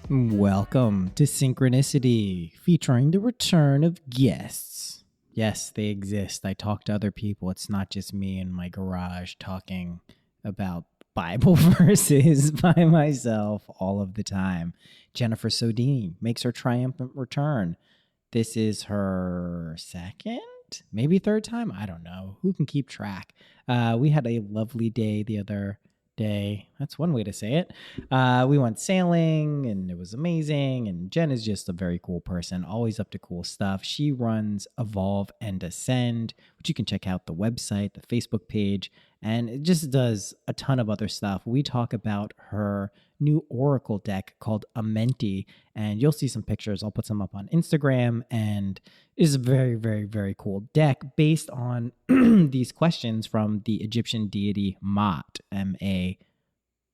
Welcome to Synchronicity, featuring the return of guests. Yes, they exist. I talk to other people. It's not just me in my garage talking about Bible verses by myself all of the time. Jennifer Sodini makes her triumphant return. This is her second, maybe third time. I don't know. Who can keep track? We had a lovely day the other day. That's one way to say it. We went sailing and it was amazing. And Jen is just a very cool person, always up to cool stuff. She runs Evolve and Ascend, which you can check out the website, the Facebook page, and it just does a ton of other stuff. We talk about her new Oracle deck called Amenti, and you'll see some pictures. I'll put some up on Instagram, and it's a very, very, very cool deck based on these questions from the Egyptian deity Maat, M-A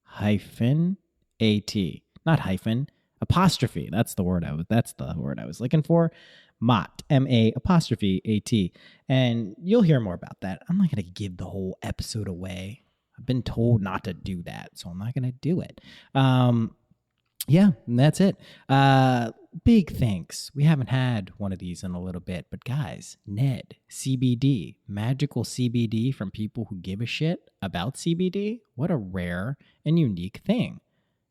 hyphen A-T, not hyphen, apostrophe. That's the word I was looking for. Maat, M-A apostrophe A-T. And you'll hear more about that. I'm not going to give the whole episode away. I've been told not to do that, so I'm not going to do it. Yeah, that's it. Big thanks. We haven't had one of these in a little bit, but guys, Ned, CBD, magical CBD from people who give a shit about CBD. What a rare and unique thing.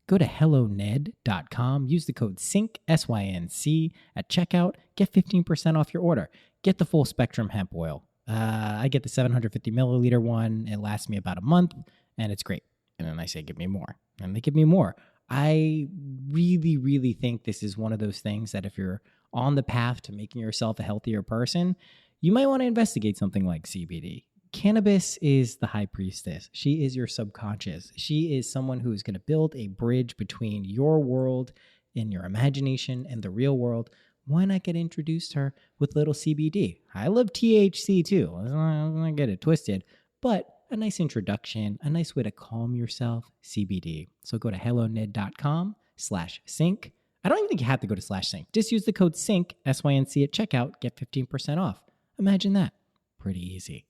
Go to helloned.com, use the code SYNC, S-Y-N-C, at checkout, get 15% off your order. Get the full Spectrum Hemp Oil. I get the 750 milliliter one. It lasts me about a month, and it's great. And then I say, give me more. And they give me more. I really, really think this is one of those things that if you're on the path to making yourself a healthier person, you might want to investigate something like CBD. Cannabis is the high priestess. She is your subconscious. She is someone who is going to build a bridge between your world and your imagination and the real world. Why not get introduced to her with little CBD? I love THC too. Let's not get it twisted, but a nice introduction, a nice way to calm yourself, CBD. So go to helloned.com/sync. I don't even think you have to go to /sync. Just use the code SYNC, S-Y-N-C at checkout, get 15% off. Imagine that. Pretty easy.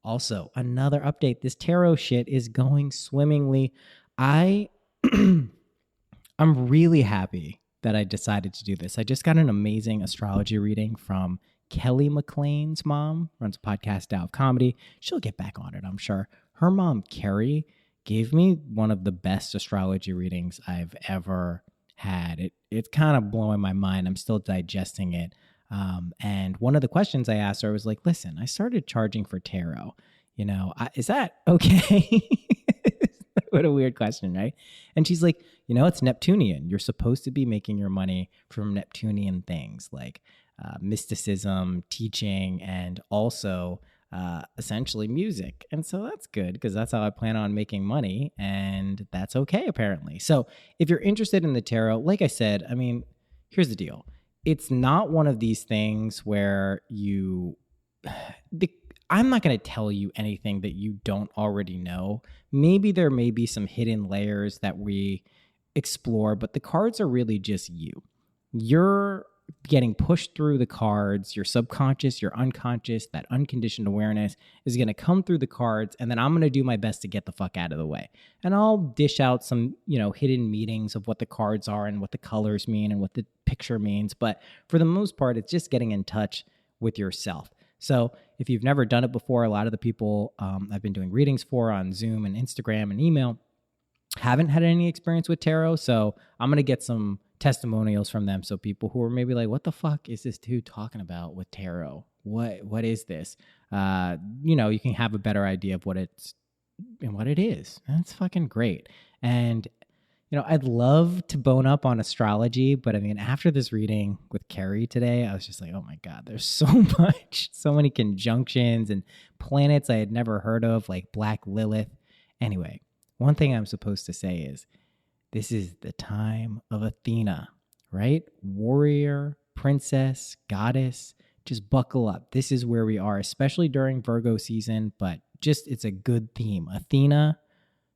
Also, another update. This tarot shit is going swimmingly. I'm really happy that I decided to do this. I just got an amazing astrology reading from Kelly McLean's mom, runs a podcast, Out of Comedy. She'll get back on it, I'm sure. Her mom, Carrie, gave me one of the best astrology readings I've ever had. It's kind of blowing my mind. I'm still digesting it. And one of the questions I asked her was like, listen, I started charging for tarot. Is that okay? What a weird question, right? And she's like, it's Neptunian. You're supposed to be making your money from Neptunian things like mysticism, teaching, and also essentially music. And so that's good because that's how I plan on making money. And that's okay, apparently. So if you're interested in the tarot, like I said, here's the deal. It's not one of these things where I'm not going to tell you anything that you don't already know. Maybe there may be some hidden layers that we explore, but the cards are really just you. You're getting pushed through the cards. Your subconscious, your unconscious, that unconditioned awareness is going to come through the cards, and then I'm going to do my best to get the fuck out of the way. And I'll dish out some, hidden meanings of what the cards are and what the colors mean and what the picture means. But for the most part, it's just getting in touch with yourself. So if you've never done it before, a lot of the people I've been doing readings for on Zoom and Instagram and email haven't had any experience with tarot. So I'm going to get some testimonials from them. So people who are maybe like, what the fuck is this dude talking about with tarot? What is this? You can have a better idea of what it's and what it is. That's fucking great. And I'd love to bone up on astrology, but after this reading with Carrie today, I was just like, oh my God, there's so much, so many conjunctions and planets I had never heard of, like Black Lilith. Anyway, one thing I'm supposed to say is this is the time of Athena, right? Warrior, princess, goddess, just buckle up. This is where we are, especially during Virgo season, but just it's a good theme. Athena,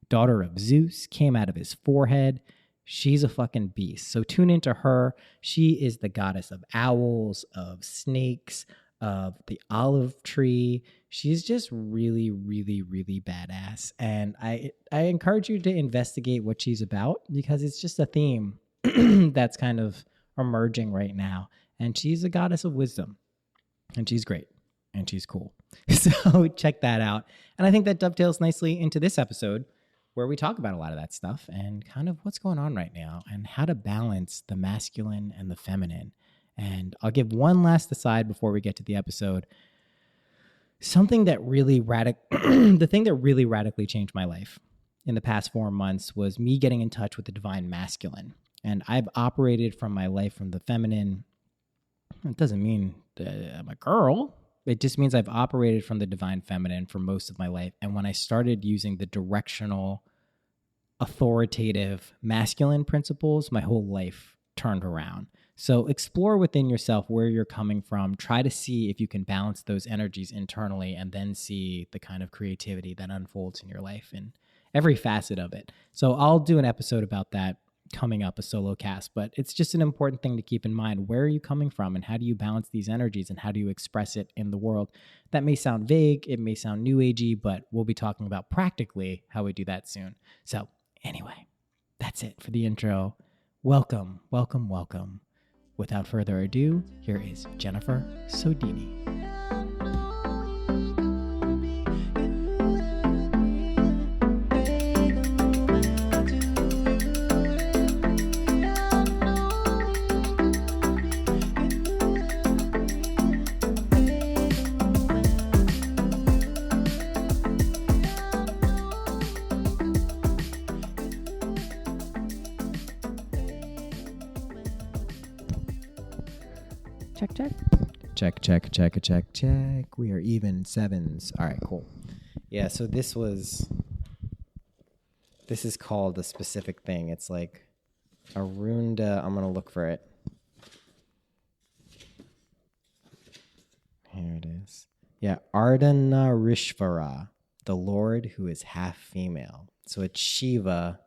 daughter of Zeus, came out of his forehead. She's a fucking beast. So tune into her. She is the goddess of owls, of snakes, of the olive tree. She's just really, really, really badass. And I encourage you to investigate what she's about because it's just a theme that's kind of emerging right now. And she's a goddess of wisdom, and she's great, and she's cool. So check that out. And I think that dovetails nicely into this episode, where we talk about a lot of that stuff and kind of what's going on right now and how to balance the masculine and the feminine. And I'll give one last aside before we get to the episode. Something that really the thing that really radically changed my life in the past 4 months was me getting in touch with the divine masculine. And I've operated from my life from the feminine. It doesn't mean that I'm a girl. It just means I've operated from the divine feminine for most of my life. And when I started using the directional, authoritative masculine principles, my whole life turned around. So explore within yourself where you're coming from. Try to see if you can balance those energies internally, and then see the kind of creativity that unfolds in your life in every facet of it. So I'll do an episode about that coming up, a solo cast, but it's just an important thing to keep in mind. Where are you coming from, and how do you balance these energies, and how do you express it in the world? That may sound vague, it may sound new agey, but we'll be talking about practically how we do that soon. So anyway, that's it for the intro. Welcome, welcome, welcome. Without further ado, here is Jennifer Sodini. Check. We are even sevens. All right, cool. Yeah, so this is called a specific thing. It's like Arunda. I'm going to look for it. Here it is. Yeah, Ardhanarishvara, the Lord who is half female. So it's Shiva,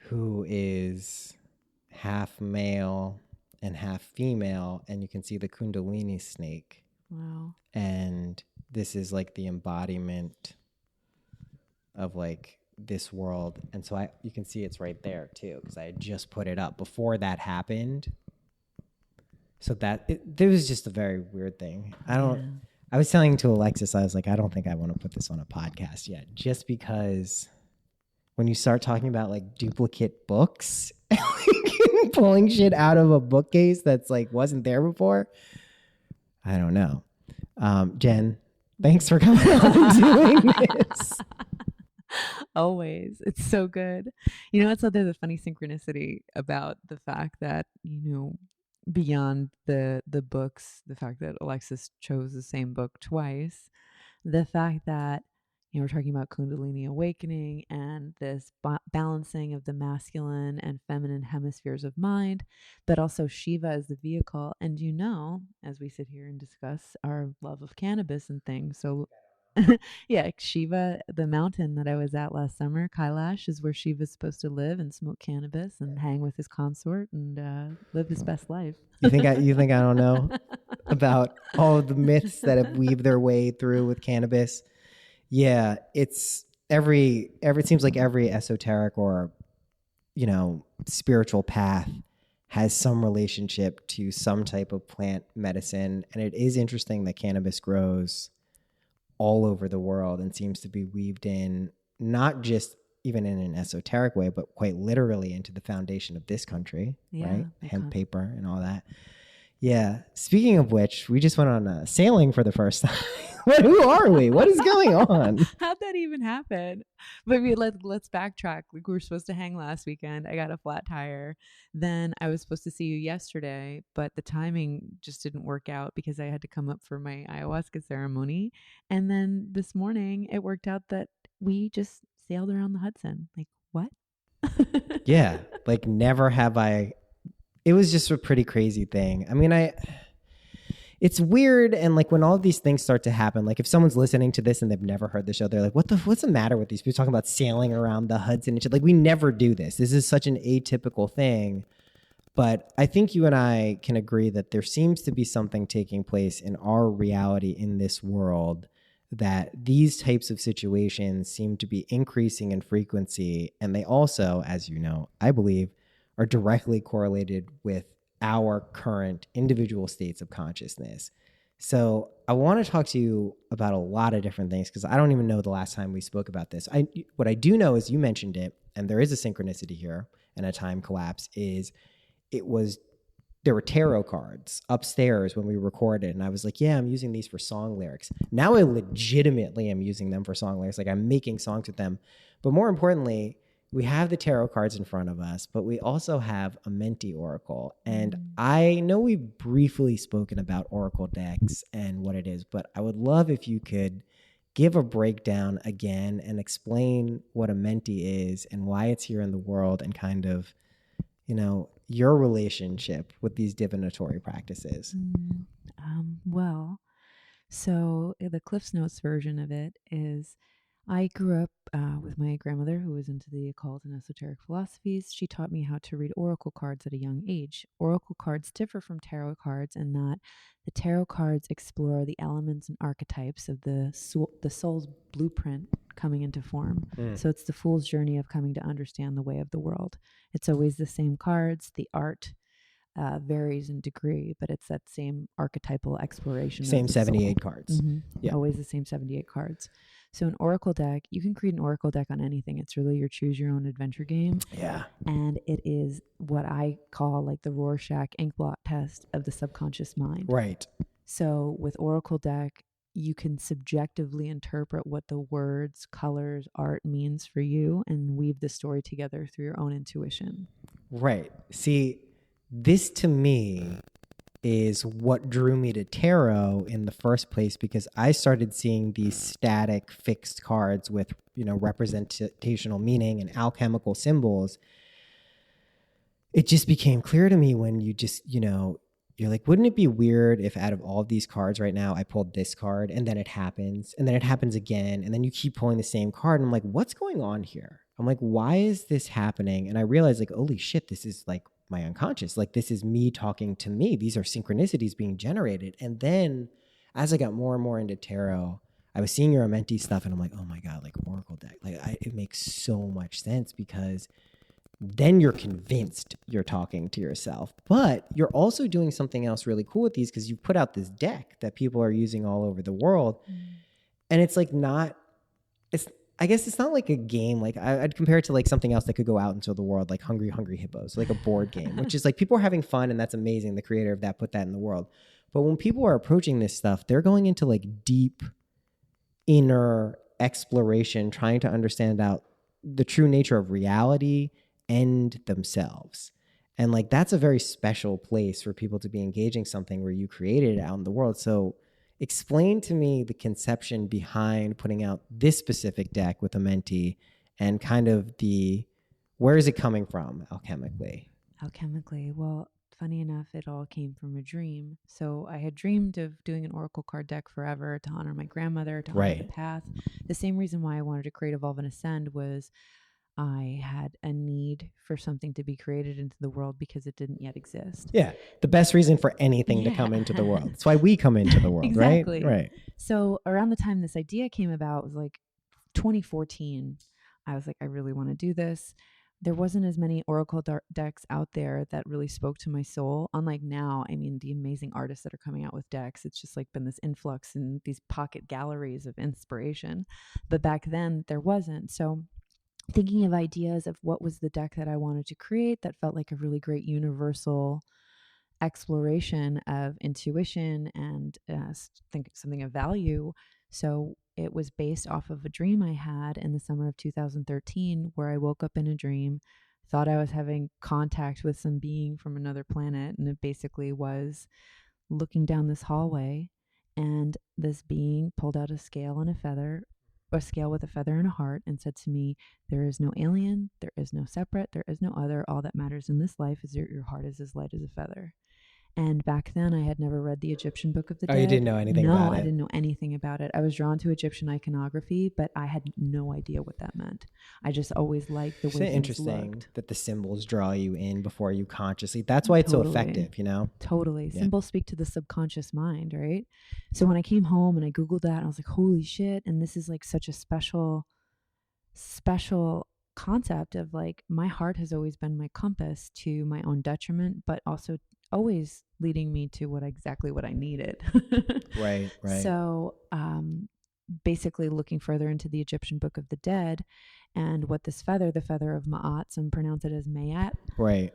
who is half male and half female, and you can see the Kundalini snake. Wow. And this is like the embodiment of like this world. And so you can see it's right there too, because I had just put it up before that happened. So there was just a very weird thing. I was telling to Alexis, I was like, I don't think I want to put this on a podcast yet, just because when you start talking about like duplicate books, pulling shit out of a bookcase that's like wasn't there before, I don't know. Jen, thanks for coming on and doing this. Always. It's so good. You know, there's a funny synchronicity about the fact that, beyond the books, the fact that Alexis chose the same book twice, the fact that we're talking about Kundalini awakening and this balancing of the masculine and feminine hemispheres of mind, but also Shiva as the vehicle. And as we sit here and discuss our love of cannabis and things, so yeah, Shiva, the mountain that I was at last summer, Kailash, is where Shiva's supposed to live and smoke cannabis and hang with his consort and live his best life. You think I don't know about all of the myths that have weaved their way through with cannabis? Yeah, it seems like every esoteric or, spiritual path has some relationship to some type of plant medicine. And it is interesting that cannabis grows all over the world and seems to be weaved in, not just even in an esoteric way, but quite literally into the foundation of this country, right? Hemp paper and all that. Yeah. Speaking of which, we just went on sailing for the first time. Who are we? What is going on? How'd that even happen? But let's backtrack. We were supposed to hang last weekend. I got a flat tire. Then I was supposed to see you yesterday, but the timing just didn't work out because I had to come up for my ayahuasca ceremony. And then this morning it worked out that we just sailed around the Hudson. Like, what? Yeah. Like, never have I. It was just a pretty crazy thing. I mean, it's weird. And like when all of these things start to happen, like if someone's listening to this and they've never heard the show, they're like, what's the matter with these people talking about sailing around the Hudson and shit? Like, we never do this. This is such an atypical thing. But I think you and I can agree that there seems to be something taking place in our reality in this world that these types of situations seem to be increasing in frequency. And they also, as you know, I believe, are directly correlated with our current individual states of consciousness. So I want to talk to you about a lot of different things because I don't even know the last time we spoke about this. What I do know is you mentioned it, and there is a synchronicity here and a time collapse, is there were tarot cards upstairs when we recorded. And I was like, yeah, I'm using these for song lyrics. Now I legitimately am using them for song lyrics. Like I'm making songs with them. But more importantly, we have the tarot cards in front of us, but we also have Amenti Oracle. And I know we've briefly spoken about Oracle decks and what it is, but I would love if you could give a breakdown again and explain what Amenti is and why it's here in the world and kind of, your relationship with these divinatory practices. Well, so the Cliff's Notes version of it is I grew up with my grandmother who was into the occult and esoteric philosophies. She taught me how to read oracle cards at a young age. Oracle cards differ from tarot cards in that the tarot cards explore the elements and archetypes of the soul's blueprint coming into form. So it's the fool's journey of coming to understand the way of the world. It's always the same cards. The art varies in degree, but it's that same archetypal exploration. Same 78 cards. Yeah. Always the same 78 cards. So an oracle deck, you can create an oracle deck on anything. It's really your choose your own adventure game. Yeah. And it is what I call like the Rorschach ink blot test of the subconscious mind. Right. So with oracle deck, you can subjectively interpret what the words, colors, art means for you and weave the story together through your own intuition. Right. See, this to me is what drew me to tarot in the first place, because I started seeing these static fixed cards with, representational meaning and alchemical symbols. It just became clear to me when you just, you're like, wouldn't it be weird if out of all of these cards right now, I pulled this card and then it happens and then it happens again. And then you keep pulling the same card. And I'm like, what's going on here? I'm like, why is this happening? And I realized like, holy shit, this is like my unconscious. Like this is me talking to me. These are synchronicities being generated. And then as I got more and more into tarot, I was seeing your Amenti stuff and I'm like, oh my God, like Oracle deck. Like it makes so much sense, because then you're convinced you're talking to yourself. But you're also doing something else really cool with these, because you put out this deck that people are using all over the world. And it's like I guess it's not like a game. Like I'd compare it to like something else that could go out into the world, like Hungry Hungry Hippos, like a board game, which is like people are having fun and that's amazing. The creator of that put that in the world. But when people are approaching this stuff, they're going into like deep inner exploration, trying to understand out the true nature of reality and themselves. And like that's a very special place for people to be engaging something where you created it out in the world. So explain to me the conception behind putting out this specific deck with Amenti and kind of where is it coming from alchemically? Well, funny enough, it all came from a dream. So I had dreamed of doing an oracle card deck forever to honor my grandmother, to honor the path. The same reason why I wanted to create Evolve and Ascend was I had a need for something to be created into the world because it didn't yet exist. Yeah. The best reason for anything to come into the world. That's why we come into the world, exactly. Right? So around the time this idea came about, it was like 2014. I was like, I really want to do this. There wasn't as many oracle decks out there that really spoke to my soul. Unlike now, I mean, the amazing artists that are coming out with decks, it's just like been this influx in these pocket galleries of inspiration. But back then there wasn't. So thinking of ideas of what was the deck that I wanted to create that felt like a really great universal exploration of intuition and think something of value. So it was based off of a dream I had in the summer of 2013, where I woke up in a dream, thought I was having contact with some being from another planet. And it basically was looking down this hallway, and this being pulled out a scale and a scale with a feather and a heart, and said to me, there is no alien, there is no separate, there is no other. All that matters in this life is your heart is as light as a feather. And back then I had never read the Egyptian Book of the Oh, Dead. you didn't know anything no, about it? I didn't know anything about it. I was drawn to Egyptian iconography, but I had no idea what that meant. I just always liked the way things interesting looked. that the symbols draw you in before you consciously. That's why it's so Totally. effective, you know? Totally. Yeah. Symbols speak to the subconscious mind, right? So when I came home and I Googled that, I was like, holy shit. And this is like such a special concept of like, my heart has always been my compass to my own detriment, but also always leading me to exactly what I needed. Right. So basically looking further into the Egyptian Book of the Dead and what this feather, the feather of Ma'at, some pronounce it as Mayat. Right.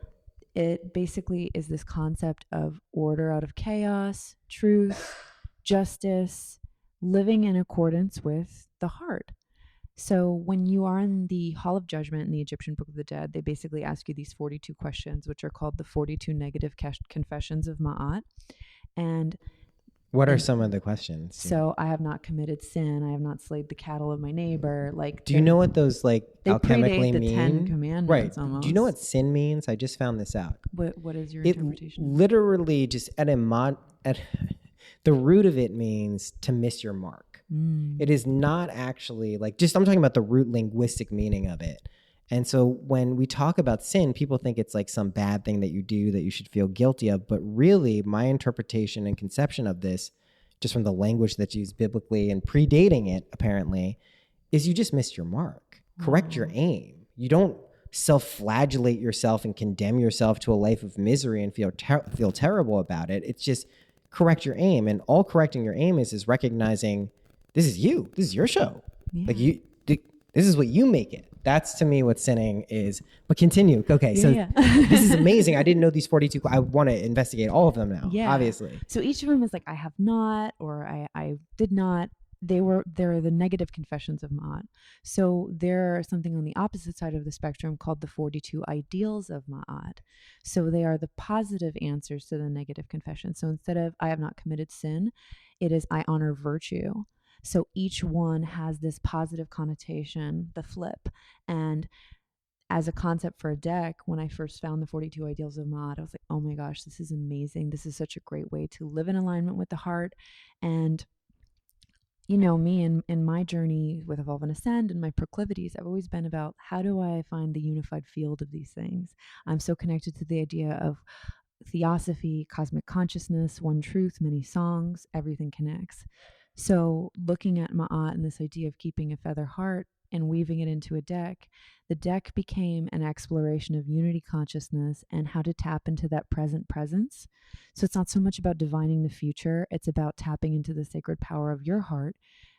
It basically is this concept of order out of chaos, truth, justice, living in accordance with the heart. So when you are in the Hall of Judgment in the Egyptian Book of the Dead, they basically ask you these 42 questions, which are called the 42 negative confessions of Ma'at. And what are some of the questions? So I have not committed sin. I have not slayed the cattle of my neighbor. Like, do you know what those like alchemically the mean? 10 Commandments, right. almost. Do you know what sin means? I just found this out. What is your interpretation? It literally just at the root of it means to miss your mark. It is not actually like I'm talking about the root linguistic meaning of it. And so when we talk about sin, people think it's like some bad thing that you do that you should feel guilty of. But really, my interpretation and conception of this, just from the language that's used biblically and predating it, apparently, is you just missed your mark. Correct your aim. You don't self-flagellate yourself and condemn yourself to a life of misery and feel terrible about it. It's just correct your aim. And all correcting your aim is recognizing this is you. This is your show. Yeah. Like this is what you make it. That's to me what sinning is. But continue. Okay, this is amazing. I didn't know these 42. I want to investigate all of them now, obviously. So each of them is like, I have not, or I did not. They're the negative confessions of Ma'at. So there's something on the opposite side of the spectrum called the 42 ideals of Ma'at. So they are the positive answers to the negative confession. So instead of I have not committed sin, it is I honor virtue. So each one has this positive connotation, the flip. And as a concept for a deck, when I first found the 42 ideals of Ma'at, I was like, oh my gosh, this is amazing. This is such a great way to live in alignment with the heart. And you know, me in my journey with Evolve and Ascend and my proclivities, I've always been about how do I find the unified field of these things? I'm so connected to the idea of theosophy, cosmic consciousness, one truth, many songs, everything connects. So looking at Ma'at and this idea of keeping a feather heart and weaving it into a deck, the deck became an exploration of unity consciousness and how to tap into that present presence. So it's not so much about divining the future, it's about tapping into the sacred power of your heart,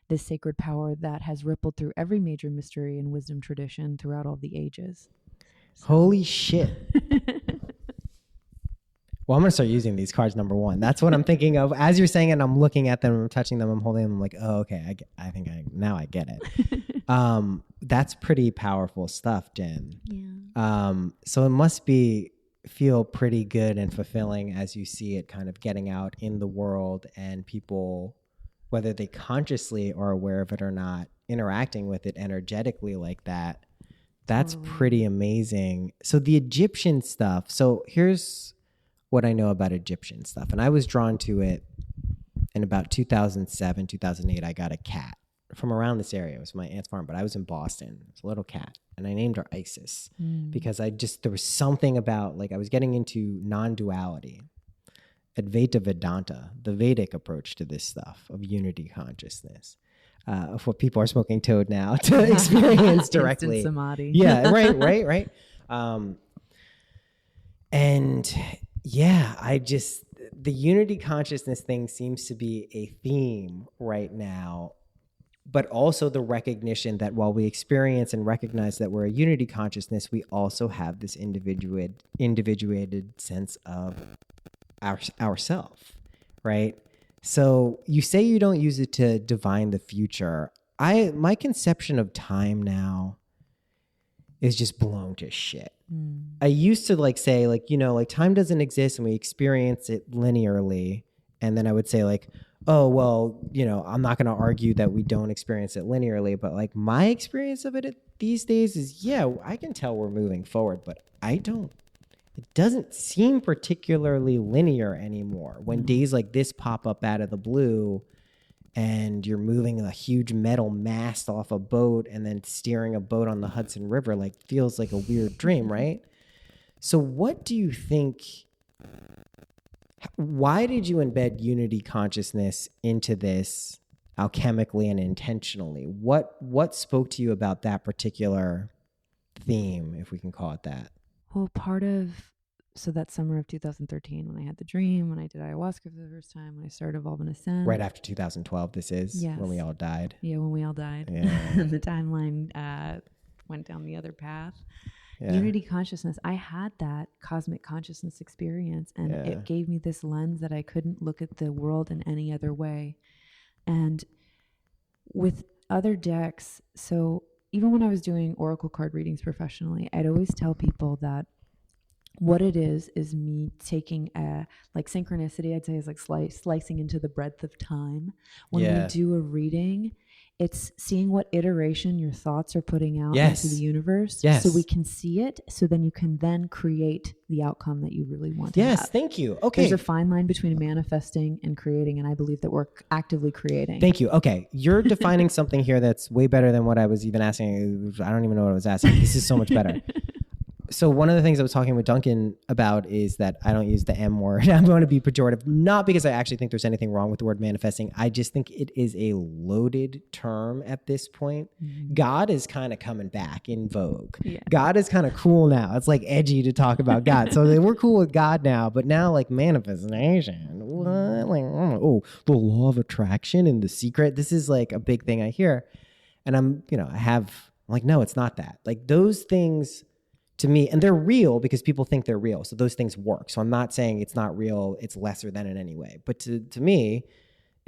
this sacred power that has rippled through every major mystery and wisdom tradition throughout all the ages. So. Holy shit. Well, I'm going to start using these cards, number one. That's what I'm thinking of. As you're saying it, I'm looking at them, I'm touching them, I'm holding them. I'm like, oh, okay, I think now I get it. That's pretty powerful stuff, Jen. Yeah. So it must feel pretty good and fulfilling as you see it kind of getting out in the world and people, whether they consciously are aware of it or not, interacting with it energetically like that. That's pretty amazing. So the Egyptian stuff. So here's what I know about Egyptian stuff. And I was drawn to it in about 2007, 2008. I got a cat from around this area. It was my aunt's farm, but I was in Boston. It was a little cat. And I named her Isis because there was something about, like, I was getting into non-duality, Advaita Vedanta, the Vedic approach to this stuff of unity consciousness, of what people are smoking toad now to experience directly. Instant samadhi. Yeah, right. And yeah, the unity consciousness thing seems to be a theme right now, but also the recognition that while we experience and recognize that we're a unity consciousness, we also have this individuated sense of ourself, right? So you say you don't use it to divine the future. My conception of time now is just blown to shit. I used to say time doesn't exist and we experience it linearly. And then I would say oh, well, I'm not going to argue that we don't experience it linearly, but my experience of it these days is, I can tell we're moving forward, but I don't it doesn't seem particularly linear anymore. When days like this pop up out of the blue and you're moving a huge metal mast off a boat and then steering a boat on the Hudson River, like feels like a weird dream, right? So what do you think, why did you embed unity consciousness into this alchemically and intentionally? What spoke to you about that particular theme, if we can call it that? Well, so that summer of 2013, when I had the dream, when I did ayahuasca for the first time, when I started Evolve and Ascend. Right after 2012, this is Yes. when we all died. Yeah, when we all died. Yeah. And the timeline went down the other path. Yeah. Unity consciousness, I had that cosmic consciousness experience, and it gave me this lens that I couldn't look at the world in any other way. And with other decks, so even when I was doing oracle card readings professionally, I'd always tell people that what it is me taking like synchronicity, I'd say, is like slicing into the breadth of time. When we do a reading, it's seeing what iteration your thoughts are putting out into the universe, so we can see it, so then you can then create the outcome that you really want to have. Thank you. Okay. There's a fine line between manifesting and creating, and I believe that we're actively creating. Thank you. Okay. You're defining something here that's way better than what I was even asking. I don't even know what I was asking. This is so much better. So one of the things I was talking with Duncan about is that I don't use the M word. I'm going to be pejorative, not because I actually think there's anything wrong with the word manifesting. I just think it is a loaded term at this point. Mm-hmm. God is kind of coming back in vogue. Yeah. God is kind of cool now. It's like edgy to talk about God. So we're cool with God now, but now like manifestation, what? Like, oh, the law of attraction and The Secret. This is like a big thing I hear. And I'm like, no, it's not that. Like those things, to me, and they're real because people think they're real. So those things work. So I'm not saying it's not real, it's lesser than in any way. But to me,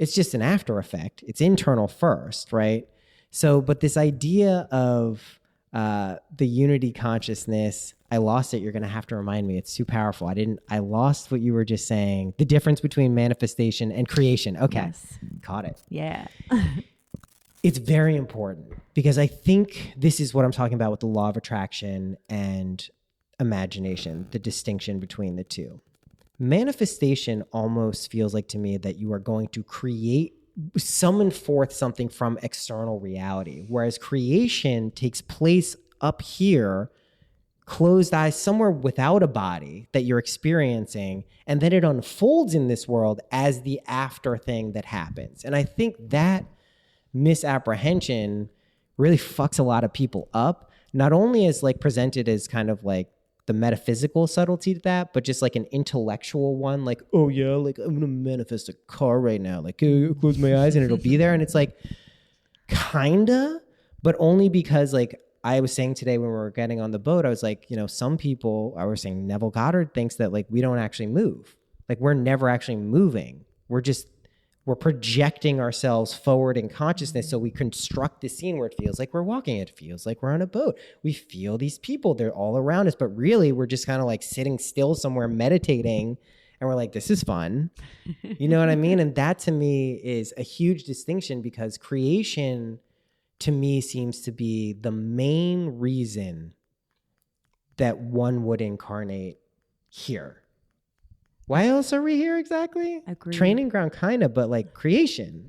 it's just an after effect. It's internal first, right? So, but this idea of the unity consciousness, I lost it. You're going to have to remind me. It's too powerful. I lost what you were just saying. The difference between manifestation and creation. Okay. Yes. Caught it. Yeah. It's very important because I think this is what I'm talking about with the law of attraction and imagination, the distinction between the two. Manifestation almost feels like to me that you are going to summon forth something from external reality, whereas creation takes place up here, closed eyes, somewhere without a body that you're experiencing, and then it unfolds in this world as the after thing that happens. And I think that misapprehension really fucks a lot of people up, not only as like presented as kind of like the metaphysical subtlety to that, but just like an intellectual one, like, oh yeah, like I'm gonna manifest a car right now, like close my eyes and it'll be there. And it's like kinda, but only because like I was saying today when we were getting on the boat, I was like, some people, I was saying Neville Goddard thinks that like we don't actually move, like we're never actually moving, we're projecting ourselves forward in consciousness. So we construct this scene where it feels like we're walking. It feels like we're on a boat. We feel these people. They're all around us. But really, we're just kind of like sitting still somewhere meditating. And we're like, this is fun. You know what I mean? And that to me is a huge distinction because creation to me seems to be the main reason that one would incarnate here. Why else are we here exactly? Agreed. Training ground, kind of, but like creation.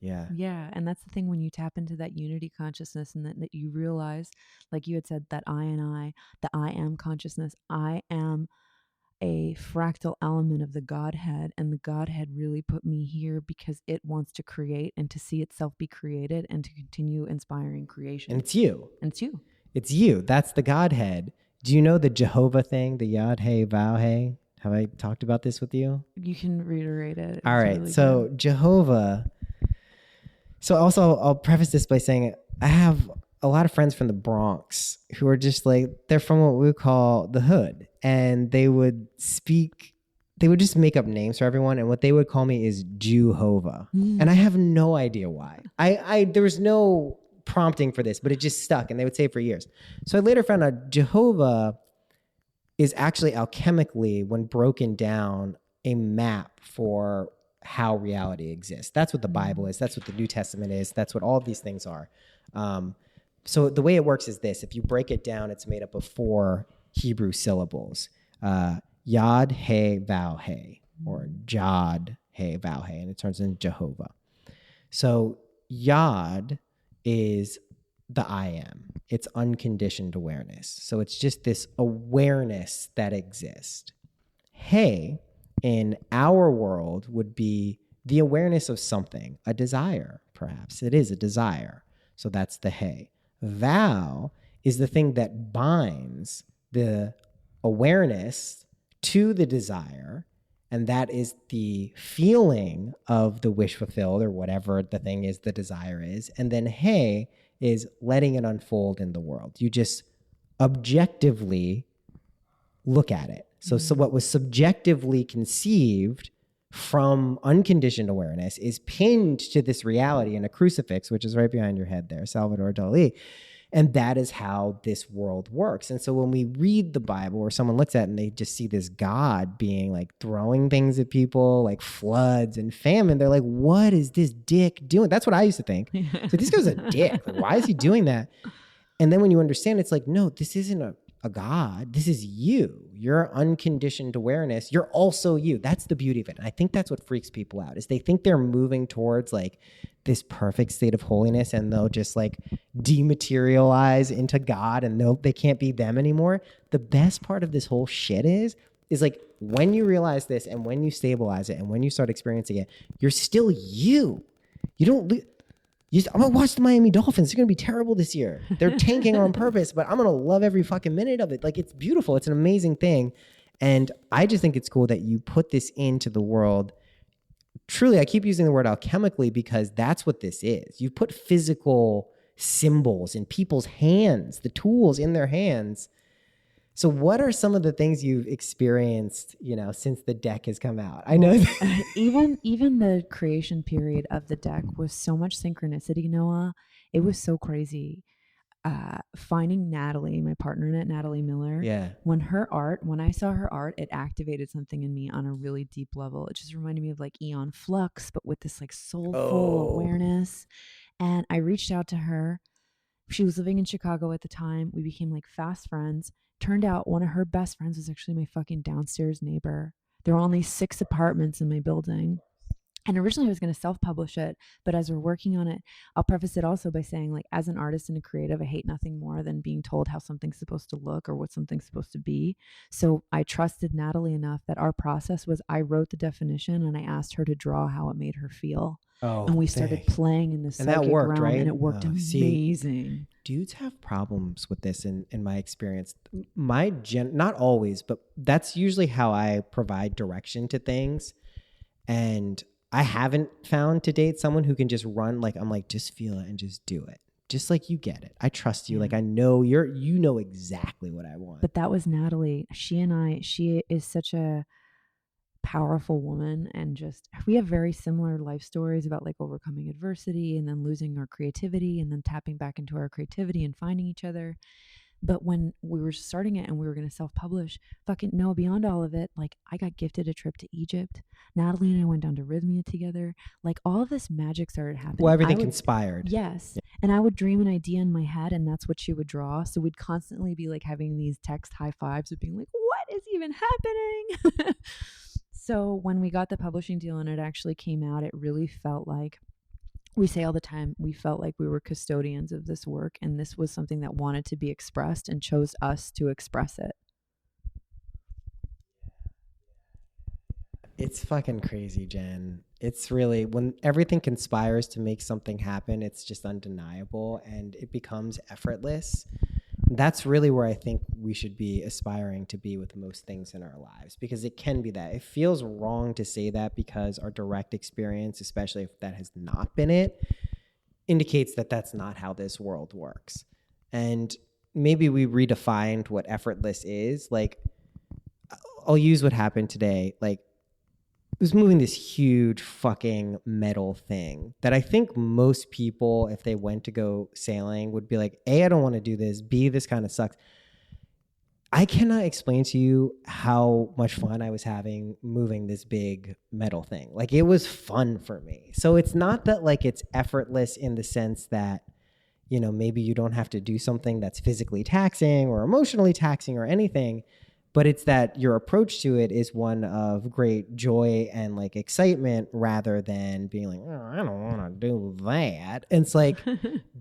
Yeah. Yeah. And that's the thing when you tap into that unity consciousness and that you realize, like you had said, that the I am consciousness, I am a fractal element of the Godhead. And the Godhead really put me here because it wants to create and to see itself be created and to continue inspiring creation. And it's you. It's you. That's the Godhead. Do you know the Jehovah thing, the Yod Hey, Vav Hey? Have I talked about this with you? You can reiterate it. All right. Really so good. Jehovah. So also I'll preface this by saying I have a lot of friends from the Bronx who are just like, they're from what we call the hood. And they would just make up names for everyone. And what they would call me is Jehovah. And I have no idea why. There was no prompting for this, but it just stuck. And they would say it for years. So I later found out Jehovah is actually alchemically, when broken down, a map for how reality exists. That's what the Bible is. That's what the New Testament is. That's what all of these things are. So the way it works is this. If you break it down, it's made up of 4 Hebrew syllables. Yod He Vau He, or Jod He Vau He, and it turns into Jehovah. So Yod is the I am. It's unconditioned awareness. So it's just this awareness that exists. He in our world would be the awareness of something, a desire, perhaps. It is a desire. So that's the He. Vow is the thing that binds the awareness to the desire, and that is the feeling of the wish fulfilled, or whatever the thing is the desire is. And then He is letting it unfold in the world. You just objectively look at it. So what was subjectively conceived from unconditioned awareness is pinned to this reality in a crucifix, which is right behind your head there, Salvador Dali. And that is how this world works. And so when we read the Bible, or someone looks at it and they just see this God being like throwing things at people, like floods and famine, they're like, what is this dick doing? That's what I used to think. So this guy's a dick. Like, why is he doing that? And then when you understand, it's like, no, this isn't a God. This is you. Your unconditioned awareness. You're also you. That's the beauty of it. And I think that's what freaks people out, is they think they're moving towards like this perfect state of holiness, and they'll just like dematerialize into God, and they can't be them anymore. The best part of this whole shit is like when you realize this, and when you stabilize it, and when you start experiencing it, you're still you. You don't I'm going to watch the Miami Dolphins. They're going to be terrible this year. They're tanking on purpose, but I'm going to love every fucking minute of it. Like, it's beautiful. It's an amazing thing. And I just think it's cool that you put this into the world. Truly, I keep using the word alchemically because that's what this is. You put physical symbols in people's hands, the tools in their hands. So what are some of the things you've experienced, since the deck has come out? I know even the creation period of the deck was so much synchronicity, Noah. It was so crazy. Finding Natalie, my partner in it, Natalie Miller. Yeah. When I saw her art, it activated something in me on a really deep level. It just reminded me of like Eon Flux, but with this like soulful awareness. And I reached out to her. She was living in Chicago at the time. We became like fast friends. Turned out one of her best friends was actually my fucking downstairs neighbor. There were only 6 apartments in my building. And originally I was going to self-publish it, but as we're working on it, I'll preface it also by saying, like, as an artist and a creative, I hate nothing more than being told how something's supposed to look or what something's supposed to be. So I trusted Natalie enough that our process was I wrote the definition and I asked her to draw how it made her feel. And we started playing in this psychic realm, right? And it worked amazing. Dudes have problems with this in my experience. Not always, but that's usually how I provide direction to things. And I haven't found to date someone who can just run, like, I'm like, just feel it and just do it. Just like, you get it. I trust you. Yeah. Like, I know you know exactly what I want. But that was Natalie. She is such a powerful woman, and just, we have very similar life stories about like overcoming adversity and then losing our creativity and then tapping back into our creativity and finding each other. But when we were starting it and we were going to self-publish, fucking no, beyond all of it, like, I got gifted a trip to Egypt. Natalie and I went down to Rhythmia together. Like, all of this magic started happening. Well, everything conspired. Yes. Yeah. And I would dream an idea in my head, and that's what she would draw. So we'd constantly be like having these text high fives of being like, what is even happening? So when we got the publishing deal and it actually came out, it really felt like, we say all the time, we felt like we were custodians of this work, and this was something that wanted to be expressed and chose us to express it. It's fucking crazy, Jen. It's really, when everything conspires to make something happen, it's just undeniable and it becomes effortless. That's really where I think we should be aspiring to be with most things in our lives, because it can be that. It feels wrong to say that because our direct experience, especially if that has not been it, indicates that that's not how this world works. And maybe we redefined what effortless is. Like, I'll use what happened today. Like, was moving this huge fucking metal thing that I think most people, if they went to go sailing, would be like, A, I don't want to do this. B, this kind of sucks. I cannot explain to you how much fun I was having moving this big metal thing. Like, it was fun for me. So it's not that like it's effortless in the sense that, maybe you don't have to do something that's physically taxing or emotionally taxing or anything. But it's that your approach to it is one of great joy and like excitement rather than being like, oh, I don't want to do that. And it's like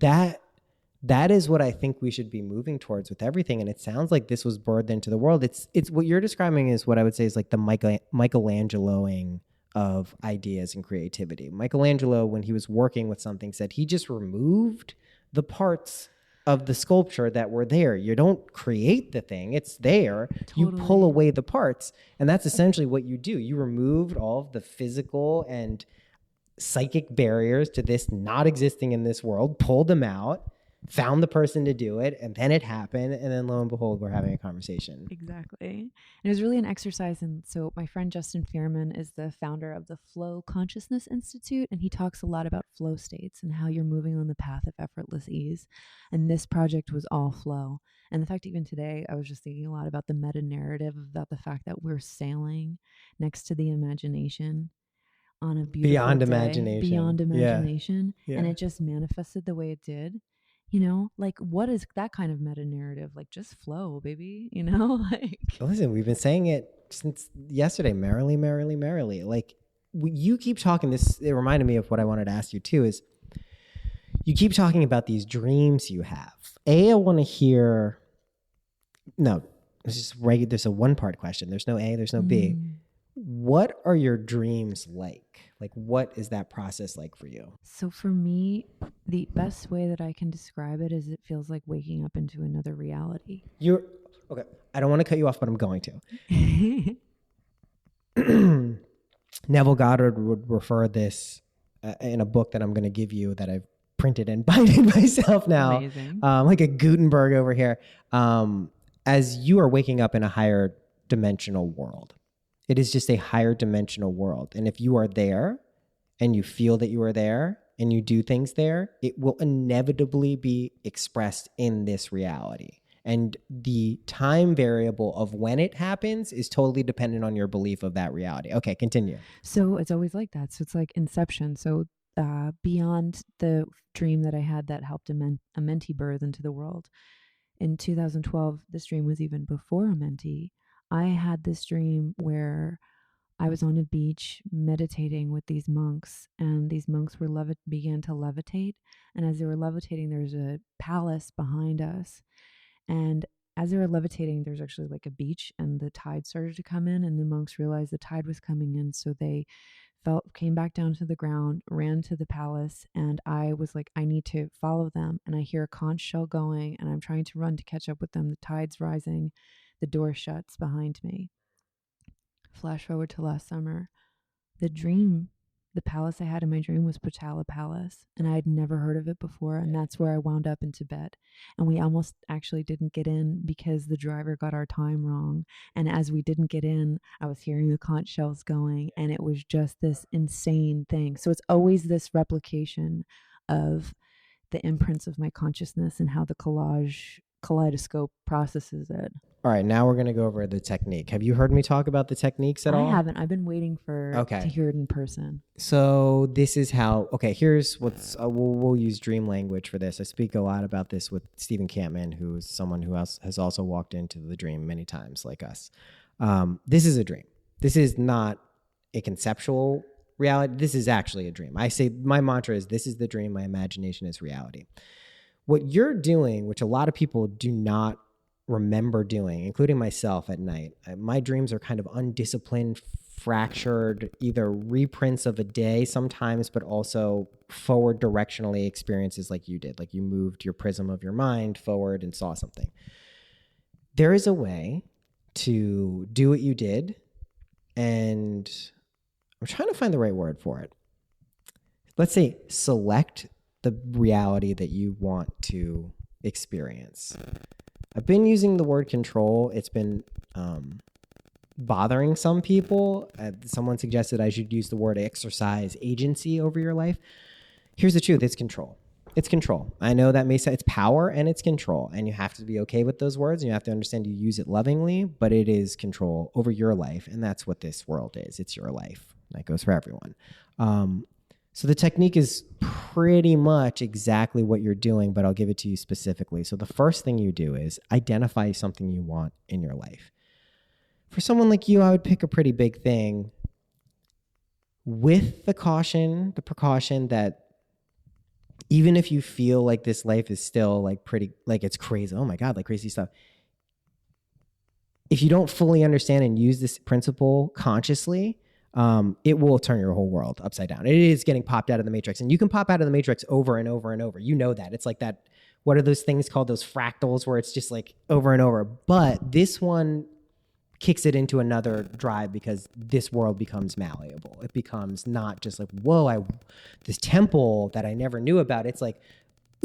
that is what I think we should be moving towards with everything. And it sounds like this was birthed into the world. It's what you're describing is what I would say is like the Michelangeloing of ideas and creativity. Michelangelo, when he was working with something, said he just removed the parts of the sculpture that were there. You don't create the thing, it's there. Totally. You pull away the parts. And that's essentially what you do. You removed all of the physical and psychic barriers to this not existing in this world, pulled them out, found the person to do it, and then it happened, and then lo and behold, we're having a conversation. Exactly. And it was really an exercise. And so my friend Justin Fearman is the founder of the Flow Consciousness Institute, and he talks a lot about flow states and how you're moving on the path of effortless ease. And this project was all flow. And in fact, even today, I was just thinking a lot about the meta narrative about the fact that we're sailing next to the imagination on a beautiful beyond day, imagination. Yeah. And it just manifested the way it did. You know, like, what is that kind of meta narrative? Like, just flow, baby. You know, like. Listen, we've been saying it since yesterday. Merrily, merrily, merrily. Like, you keep talking this. It reminded me of what I wanted to ask you too. Is you keep talking about these dreams you have. I want to hear. No, it's just regular. There's a one-part question. There's no A. There's no B. What are your dreams like? Like, what is that process like for you? So for me, the best way that I can describe it is it feels like waking up into another reality. Okay. I don't want to cut you off, but I'm going to. Neville Goddard would refer this in a book that I'm going to give you that I've printed and binded myself now. Amazing. Like a Gutenberg over here. As you are waking up in a higher dimensional world. It is just a higher dimensional world. And if you are there and you feel that you are there and you do things there, it will inevitably be expressed in this reality. And the time variable of when it happens is totally dependent on your belief of that reality. Okay, continue. So it's always like that. So it's like Inception. So beyond the dream that I had that helped Amenti birth into the world, in 2012, this dream was even before Amenti. I had this dream where I was on a beach meditating with these monks, and these monks began to levitate. And as they were levitating, there's a palace behind us. And as they were levitating, there's actually like a beach, and the tide started to come in, and the monks realized the tide was coming in. So they came back down to the ground, ran to the palace, and I was like, I need to follow them. And I hear a conch shell going, and I'm trying to run to catch up with them. The tide's rising. The door shuts behind me. Flash forward to last summer. The palace I had in my dream was Potala Palace, and I had never heard of it before, and that's where I wound up in Tibet. And we almost actually didn't get in because the driver got our time wrong. And as we didn't get in, I was hearing the conch shells going, and it was just this insane thing. So it's always this replication of the imprints of my consciousness and how the kaleidoscope processes it. All right, now we're going to go over the technique. Have you heard me talk about the techniques at all? I haven't. I've been waiting to hear it in person. So this is how, here's what's, we'll use dream language for this. I speak a lot about this with Stephen Campman, who is someone who has also walked into the dream many times like us. This is a dream. This is not a conceptual reality. This is actually a dream. I say my mantra is, this is the dream. My imagination is reality. What you're doing, which a lot of people do not remember doing, including myself at night, my dreams are kind of undisciplined, fractured, either reprints of a day sometimes, but also forward directionally experiences like you did. Like you moved your prism of your mind forward and saw something. There is a way to do what you did, and I'm trying to find the right word for it. Let's say select the reality that you want to experience. I've been using the word control. It's been bothering some people. Someone suggested I should use the word exercise agency over your life. Here's the truth. It's control. It's control. I know that may sound, it's power and it's control. And you have to be okay with those words. And you have to understand you use it lovingly, but it is control over your life. And that's what this world is. It's your life. That goes for everyone. So the technique is pretty much exactly what you're doing, but I'll give it to you specifically. So the first thing you do is identify something you want in your life. For someone like you, I would pick a pretty big thing with the precaution that even if you feel like this life is still like pretty, like it's crazy, oh my God, like crazy stuff. If you don't fully understand and use this principle consciously, it will turn your whole world upside down. It is getting popped out of the matrix, and you can pop out of the matrix over and over and over. You know that. It's like that. What are those things called? Those fractals where it's just like over and over. But this one kicks it into another drive because this world becomes malleable. It becomes not just like, whoa, this temple that I never knew about. It's like,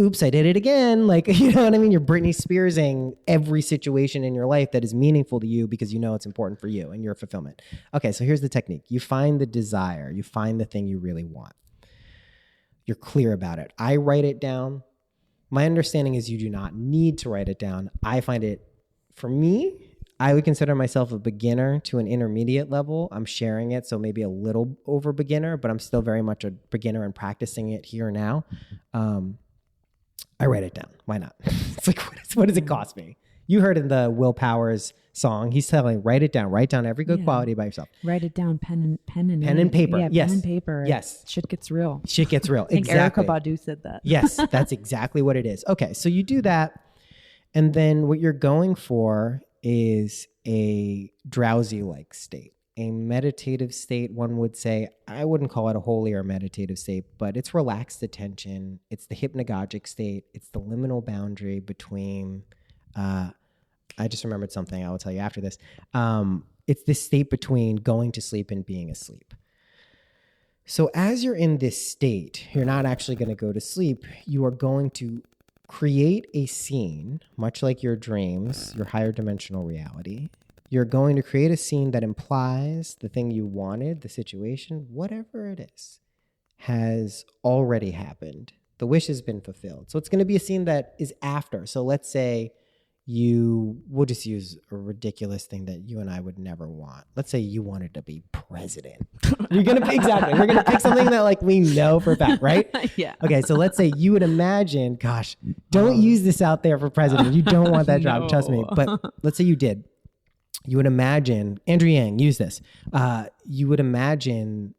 oops, I did it again. Like, you know what I mean? You're Britney Spearsing every situation in your life that is meaningful to you because you know it's important for you and your fulfillment. Okay, so here's the technique. You find the desire. You find the thing you really want. You're clear about it. I write it down. My understanding is you do not need to write it down. I find it, for me, I would consider myself a beginner to an intermediate level. I'm sharing it, so maybe a little over beginner, but I'm still very much a beginner and practicing it here now. I write it down. Why not? It's like, what does it cost me? You heard in the Will Powers song, he's telling, write it down. Write down every good quality by yourself. Write it down, pen and paper. Yeah, yes. pen and paper. Yes. Shit gets real. Shit gets real. I think exactly. Erykah Badu said that. Yes, that's exactly what it is. Okay, so you do that, and then what you're going for is a drowsy-like state. A meditative state, one would say. I wouldn't call it a holy or meditative state, but it's relaxed attention. It's the hypnagogic state. It's the liminal boundary between, I just remembered something I will tell you after this. It's this state between going to sleep and being asleep. So as you're in this state, you're not actually going to go to sleep. You are going to create a scene, much like your dreams, your higher dimensional reality. You're going to create a scene that implies the thing you wanted, the situation, whatever it is, has already happened. The wish has been fulfilled. So it's going to be a scene that is after. So let's say we'll just use a ridiculous thing that you and I would never want. Let's say you wanted to be president. We're going to pick something that like we know for a fact, right? Yeah. Okay. So let's say you would imagine, gosh, don't use this out there for president. You don't want that job. Trust me. But let's say you did. You would imagine, Andrew Yang, use this. You would imagine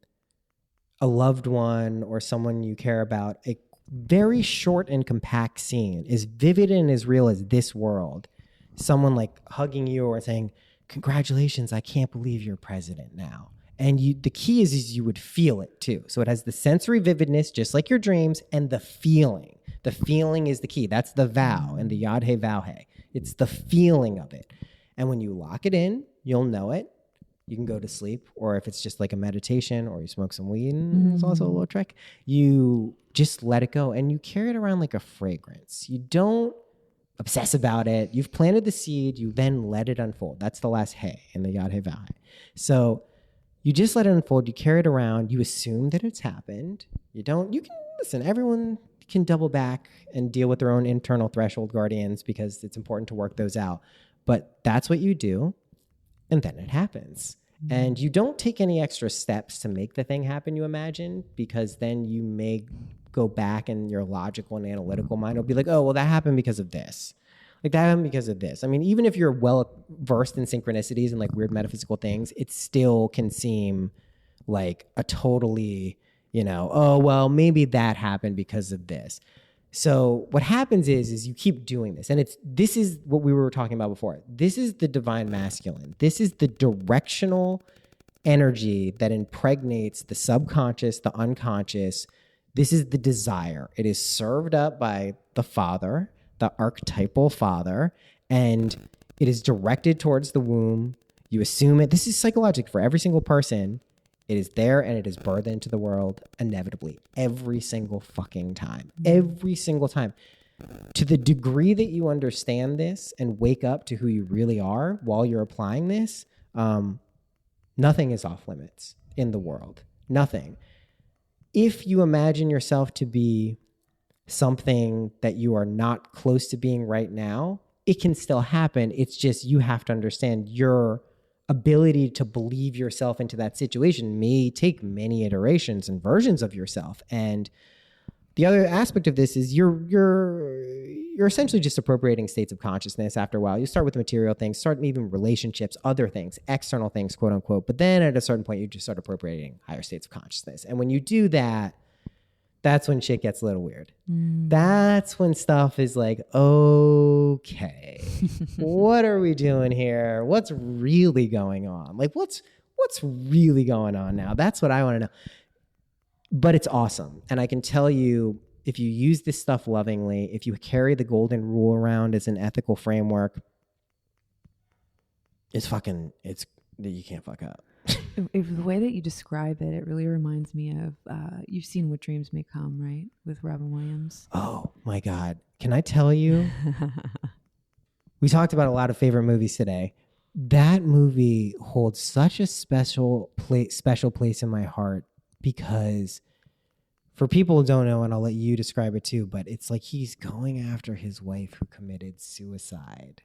a loved one or someone you care about, a very short and compact scene, as vivid and as real as this world. Someone like hugging you or saying, congratulations, I can't believe you're president now. And the key is you would feel it too. So it has the sensory vividness, just like your dreams, and the feeling. The feeling is the key. That's the vow and the yad he vow he. It's the feeling of it. And when you lock it in, you'll know it. You can go to sleep, or if it's just like a meditation or you smoke some weed, and it's also a little trick, you just let it go and you carry it around like a fragrance. You don't obsess about it. You've planted the seed, you then let it unfold. That's the last hey in the yad he vow he. So you just let it unfold, you carry it around, you assume that it's happened. You can listen, everyone can double back and deal with their own internal threshold guardians because it's important to work those out. But that's what you do, and then it happens. Mm-hmm. And you don't take any extra steps to make the thing happen you imagine, because then you may go back and your logical and analytical mind will be like, oh, well, that happened because of this. Like, that happened because of this. I mean, even if you're well versed in synchronicities and like weird metaphysical things, it still can seem like a totally, oh, well, maybe that happened because of this. So what happens is you keep doing this. And this is what we were talking about before. This is the divine masculine. This is the directional energy that impregnates the subconscious, the unconscious. This is the desire. It is served up by the father, the archetypal father, and it is directed towards the womb. You assume it. This is psychological for every single person. It is there and it is birthed into the world inevitably every single fucking time. Every single time. To the degree that you understand this and wake up to who you really are while you're applying this, nothing is off limits in the world. Nothing. If you imagine yourself to be something that you are not close to being right now, it can still happen. It's just you have to understand your ability to believe yourself into that situation may take many iterations and versions of yourself. And the other aspect of this is you're you're essentially just appropriating states of consciousness after a while. You start with material things, start even relationships, other things, external things, quote unquote. But then at a certain point, you just start appropriating higher states of consciousness. And when you do that, that's when shit gets a little weird. That's when stuff is like, okay, what are we doing here? What's really going on? Like, what's really going on now? That's what I want to know. But it's awesome. And I can tell you, if you use this stuff lovingly, if you carry the golden rule around as an ethical framework, you can't fuck up. If the way that you describe it, it really reminds me of, you've seen What Dreams May Come, right? With Robin Williams. Oh my God. Can I tell you? We talked about a lot of favorite movies today. That movie holds such a special place in my heart, because for people who don't know, and I'll let you describe it too, but it's like he's going after his wife who committed suicide.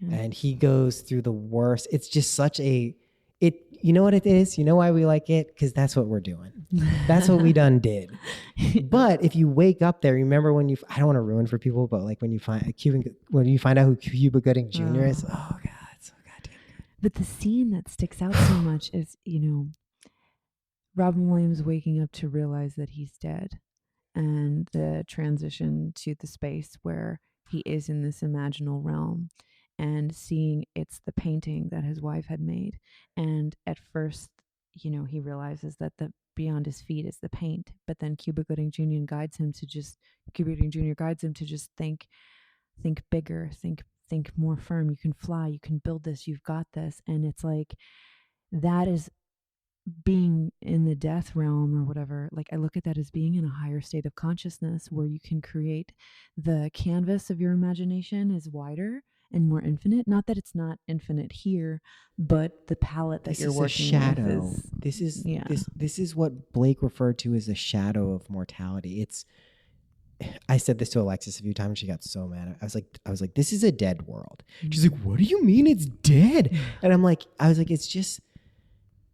Yeah. And he goes through the worst. It's just such a... you know what it is? You know why we like it? Because that's what we're doing. That's what we done did. But if you wake up there, remember when I don't want to ruin for people, but like when you find out who Cuba Gooding Jr. is, oh God, it's so goddamn good. But the scene that sticks out so much is, Robin Williams waking up to realize that he's dead, and the transition to the space where he is in this imaginal realm, and seeing it's the painting that his wife had made. And at first, he realizes that the beyond his feet is the paint, but then Cuba Gooding Jr. guides him to just think bigger, think more firm. You can fly, you can build this, you've got this. And it's like, that is being in the death realm or whatever. Like, I look at that as being in a higher state of consciousness where you can create, the canvas of your imagination is wider and more infinite. Not that it's not infinite here, but the palette that you're working with is... This is what Blake referred to as a shadow of mortality. I said this to Alexis a few times. She got so mad. I was like, this is a dead world. She's like, what do you mean it's dead? And I was like,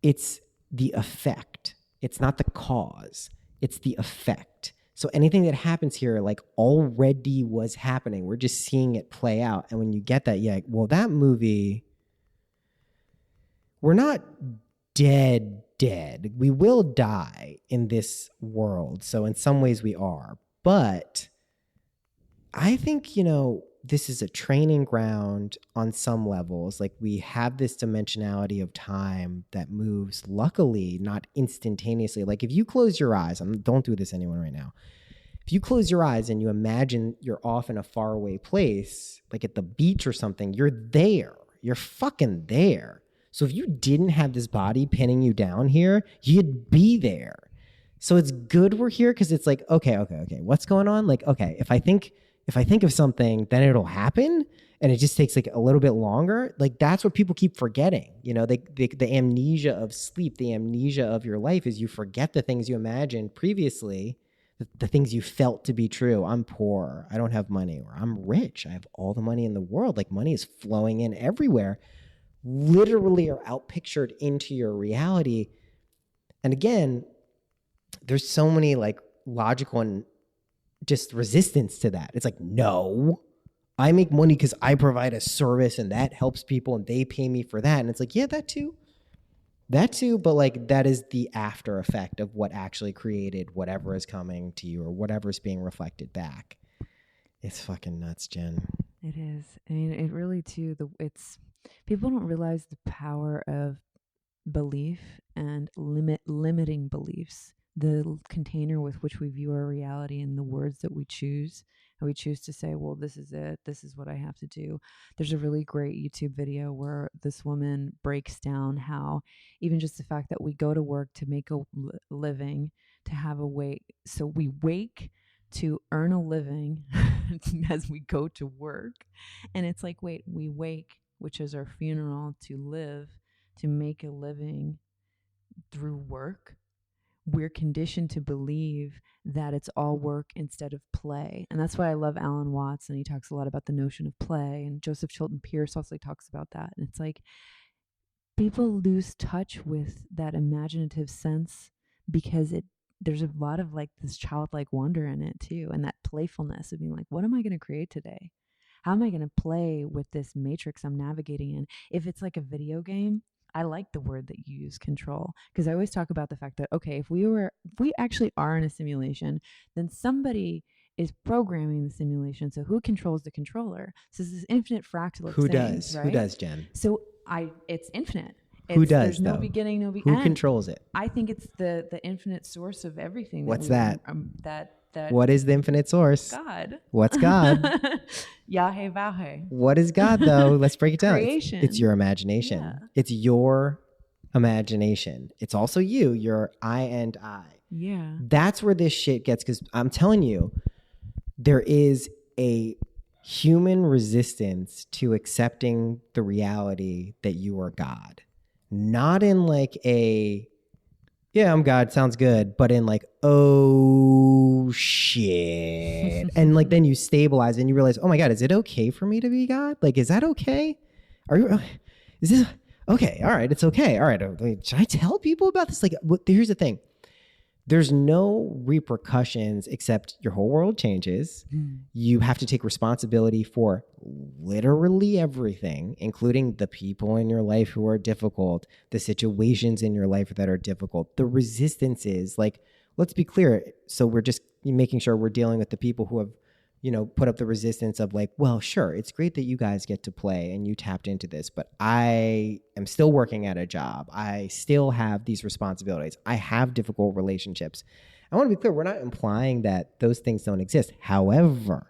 it's the effect. It's not the cause. It's the effect. So anything that happens here, like, already was happening. We're just seeing it play out. And when you get that, well, that movie, we're not dead. We will die in this world. So in some ways we are. But I think, this is a training ground on some levels. Like, we have this dimensionality of time that moves, luckily, not instantaneously. Like, if you close your eyes, don't do this anyone right now. If you close your eyes and you imagine you're off in a faraway place, like at the beach or something, you're there. You're fucking there. So if you didn't have this body pinning you down here, you'd be there. So it's good we're here, because it's like, okay, what's going on? Like, okay, if I think of something, then it'll happen, and it just takes like a little bit longer. Like, that's what people keep forgetting. The amnesia of sleep, the amnesia of your life is you forget the things you imagined previously, the things you felt to be true. I'm poor, I don't have money, or I'm rich, I have all the money in the world. Like, money is flowing in everywhere, literally are outpictured into your reality. And again, there's so many like logical and just resistance to that. It's like, no, I make money because I provide a service and that helps people and they pay me for that. And it's like, yeah, that too. But like, that is the after effect of what actually created whatever is coming to you or whatever's being reflected back. It's fucking nuts, Jen. It is. I mean, it really too, people don't realize the power of belief and limiting beliefs. The container with which we view our reality and the words that we choose, and we choose to say, well, this is it, this is what I have to do. There's a really great YouTube video where this woman breaks down how even just the fact that we go to work to make a living, to have a wake, so we wake to earn a living as we go to work. And it's like, wait, we wake, which is our funeral, to live, to make a living through work. We're conditioned to believe that it's all work instead of play. And that's why I love Alan Watts, and he talks a lot about the notion of play, and Joseph Chilton Pearce also talks about that. And it's like, people lose touch with that imaginative sense because there's a lot of like this childlike wonder in it too, and that playfulness of being like, what am I going to create today? How am I going to play with this matrix I'm navigating in? If it's like a video game, I like the word that you use, control, because I always talk about the fact that, okay, if we actually are in a simulation, then somebody is programming the simulation. So who controls the controller? So it's this infinite fractal of Who things, does? right? Who does, Jen? So it's infinite. Who does, There's no though? beginning, no Who end. controls it? I think it's the infinite source of everything. What's that? That? What is the infinite source? God. What's God? Yahweh Vaheh. What is God, though? Let's break it down. Creation. It's your imagination. Yeah. It's your imagination. It's also you, your I and I. Yeah. That's where this shit gets, because I'm telling you, there is a human resistance to accepting the reality that you are God. Not in like a, yeah, I'm God, sounds good, but in like, oh shit. And like then you stabilize and you realize, oh my God, is it okay for me to be God? Like, is that okay? Is this okay? All right, it's okay. All right, should I tell people about this? Like, here's the thing. There's no repercussions except your whole world changes. You have to take responsibility for literally everything, including the people in your life who are difficult, the situations in your life that are difficult, the resistances. Like, let's be clear. So we're just making sure we're dealing with the people who have, put up the resistance of like, well, sure, it's great that you guys get to play and you tapped into this, but I am still working at a job. I still have these responsibilities. I have difficult relationships. I want to be clear. We're not implying that those things don't exist. However,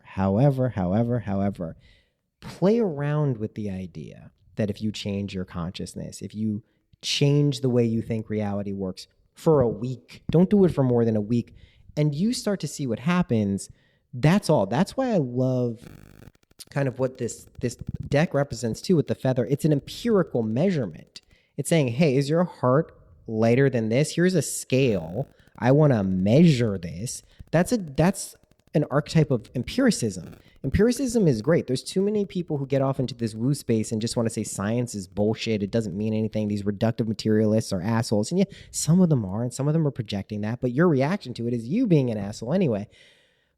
play around with the idea that if you change your consciousness, if you change the way you think reality works for a week, don't do it for more than a week, and you start to see what happens. That's all. That's why I love kind of what this deck represents too with the feather. It's an empirical measurement. It's saying, hey, is your heart lighter than this? Here's a scale. I want to measure this. That's an archetype of empiricism. Empiricism is great. There's too many people who get off into this woo space and just want to say science is bullshit. It doesn't mean anything. These reductive materialists are assholes. And yeah, some of them are, and some of them are projecting that. But your reaction to it is you being an asshole anyway.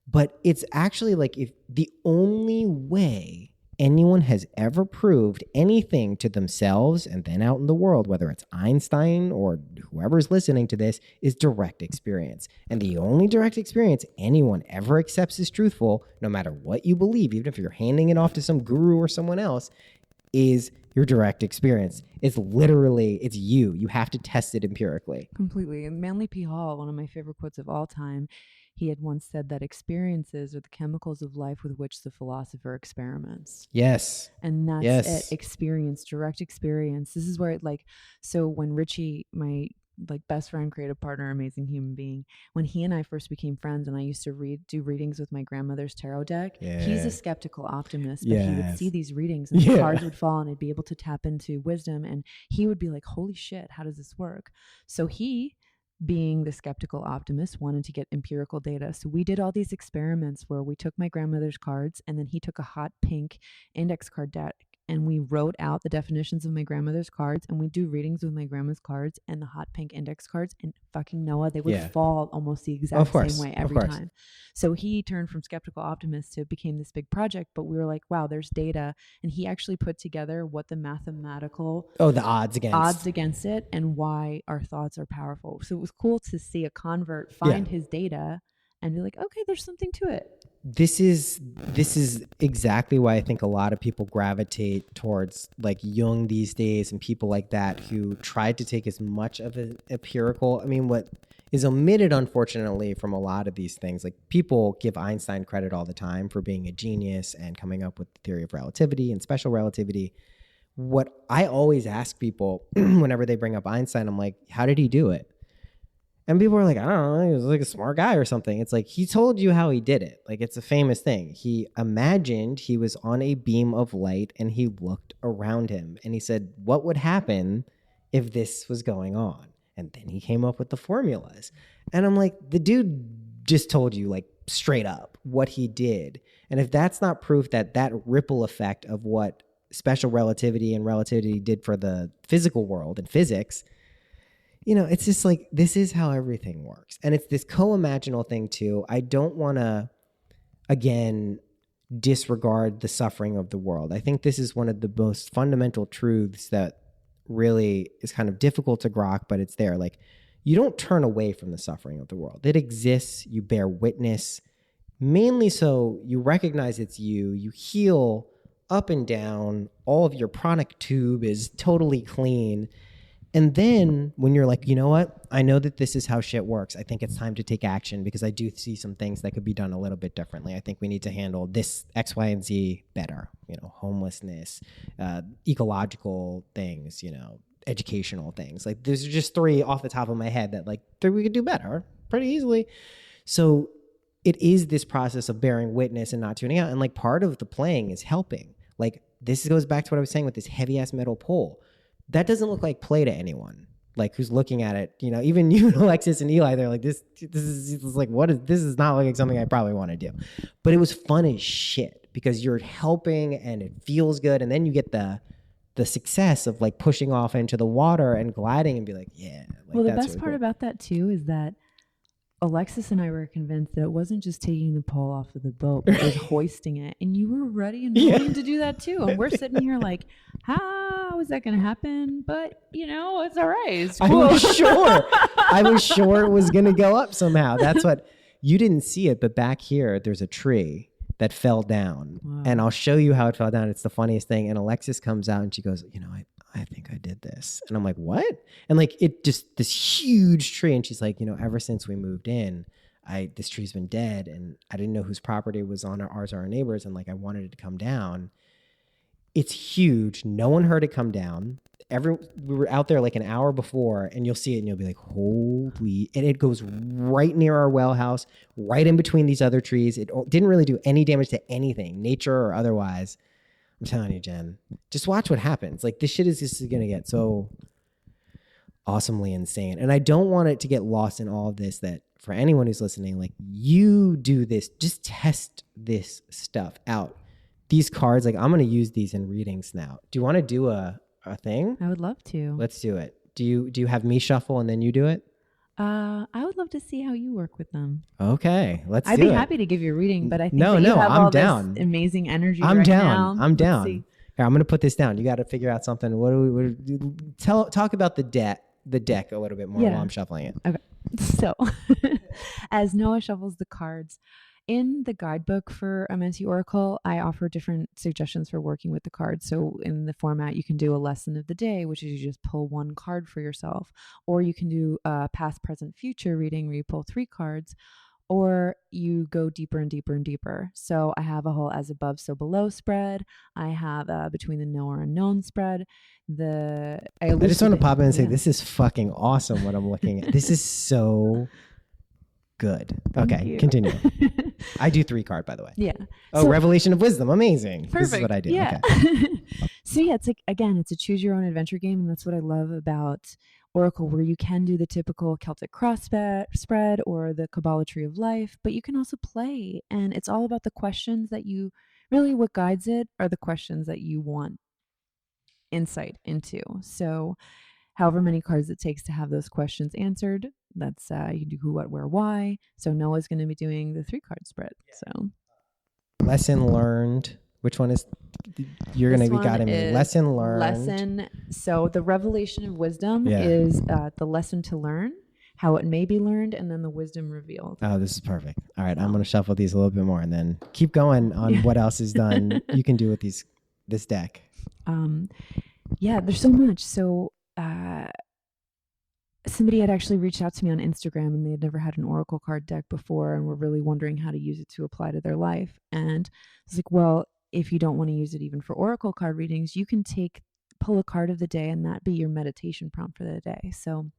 But it's actually like if the only way anyone has ever proved anything to themselves and then out in the world, whether it's Einstein or whoever's listening to this, is direct experience. And the only direct experience anyone ever accepts as truthful, no matter what you believe, even if you're handing it off to some guru or someone else, is your direct experience. It's literally, it's you. You have to test it empirically. Completely. And Manly P. Hall, one of my favorite quotes of all time, he had once said that experiences are the chemicals of life with which the philosopher experiments. Yes. And that's it. Experience, direct experience. This is where so when Richie, my best friend, creative partner, amazing human being, when he and I first became friends and I used to do readings with my grandmother's tarot deck, he's a skeptical optimist, but he would see these readings and the cards would fall and he'd be able to tap into wisdom and he would be like, holy shit, how does this work? So he, being the skeptical optimist, wanted to get empirical data. So we did all these experiments where we took my grandmother's cards and then he took a hot pink index card deck and we wrote out the definitions of my grandmother's cards and we do readings with my grandma's cards and the hot pink index cards, and fucking Noah, they would fall almost the exact same way every time. So he turned from skeptical optimist to became this big project, but we were like, wow, there's data. And he actually put together what the mathematical the odds against it and why our thoughts are powerful. So it was cool to see a convert find his data and be like, okay, there's something to it. This is exactly why I think a lot of people gravitate towards like Jung these days and people like that who tried to take as much of an empirical. I mean, what is omitted, unfortunately, from a lot of these things, like people give Einstein credit all the time for being a genius and coming up with the theory of relativity and special relativity. What I always ask people whenever they bring up Einstein, I'm like, how did he do it? And people are like, I don't know, he was like a smart guy or something. It's like, he told you how he did it. Like, it's a famous thing. He imagined he was on a beam of light and he looked around him and he said, what would happen if this was going on? And then he came up with the formulas. And I'm like, the dude just told you like straight up what he did. And if that's not proof that that ripple effect of what special relativity and relativity did for the physical world and physics, it's just like, this is how everything works. And it's this co-imaginal thing too. I don't want to, again, disregard the suffering of the world. I think this is one of the most fundamental truths that really is kind of difficult to grok, but it's there. Like, you don't turn away from the suffering of the world. It exists. You bear witness, mainly so you recognize it's you. You heal up and down. All of your pranic tube is totally clean. And then when you're like, you know what? I know that this is how shit works. I think it's time to take action, because I do see some things that could be done a little bit differently. I think we need to handle this X, Y, and Z better. Homelessness, ecological things, educational things. Like, there's just 3 off the top of my head that we could do better pretty easily. So it is this process of bearing witness and not tuning out. And like, part of the playing is helping. Like, this goes back to what I was saying with this heavy ass metal pole. That doesn't look like play to anyone, like, who's looking at it. Even you and Alexis and Eli, they're like, this is like, this is not like something I probably want to do. But it was fun as shit, because you're helping and it feels good. And then you get the success of like pushing off into the water and gliding and be like, yeah. Well, the that's best really part cool. about that too is that Alexis and I were convinced that it wasn't just taking the pole off of the boat, but it was hoisting it. And you were ready and willing to do that too. And we're sitting here like, how is that going to happen? But, it's all right. It's cool. I was sure it was going to go up somehow. That's what, you didn't see it, but back here, there's a tree that fell down. Wow. And I'll show you how it fell down. It's the funniest thing. And Alexis comes out and she goes, I think I did this. And I'm like, what? And like, it just, this huge tree. And she's like, ever since we moved in, this tree's been dead, and I didn't know whose property was on ours or our neighbors. And like, I wanted it to come down. It's huge. No one heard it come down. We were out there like an hour before, and you'll see it and you'll be like, holy, and it goes right near our well house, right in between these other trees. It didn't really do any damage to anything, nature or otherwise. I'm telling you, Jen, just watch what happens. Like, this shit is just going to get so awesomely insane. And I don't want it to get lost in all of this, that for anyone who's listening, like, you do this, just test this stuff out. These cards, like, I'm going to use these in readings now. Do you want to do a thing? I would love to. Let's do it. Do you have me shuffle and then you do it? I would love to see how you work with them. Okay, let's do it. I'd be happy to give you a reading, but I think No, that you have I'm all down. This amazing energy. I'm right down. now. I'm down. Here, I'm going to put this down. You got to figure out something. Talk about the deck a little bit more while I'm shuffling it. Okay. So as Noah shuffles the cards, in the guidebook for Amenti Oracle, I offer different suggestions for working with the cards. So in the format, you can do a lesson of the day, which is you just pull 1 card for yourself, or you can do a past, present, future reading where you pull 3 cards, or you go deeper and deeper and deeper. So I have a whole as above, so below spread. I have between the known or unknown spread. I just want to pop in and say, this is fucking awesome what I'm looking at. This is so good. Okay, continue. I do 3 card, by the way. Yeah. Oh, Revelation of Wisdom. Amazing. Perfect. This is what I do. Yeah. Okay. So yeah, it's like, again, it's a choose your own adventure game. And that's what I love about Oracle, where you can do the typical Celtic cross spread or the Kabbalah tree of life, but you can also play. And it's all about the questions that what guides it are the questions that you want insight into. So however many cards it takes to have those questions answered, that's you can do who, what, where, why. So Noah's going to be doing the 3 card spread. So lesson learned. Which one is you're going to be guiding me? Lesson learned. So the revelation of wisdom is the lesson to learn, how it may be learned, and then the wisdom revealed. Oh, this is perfect. All right, I'm going to shuffle these a little bit more and then keep going on what else is done. You can do with this deck. There's so much. So somebody had actually reached out to me on Instagram, and they had never had an Oracle card deck before and were really wondering how to use it to apply to their life. And I was like, well, if you don't want to use it even for Oracle card readings, you can pull a card of the day and that be your meditation prompt for the day. So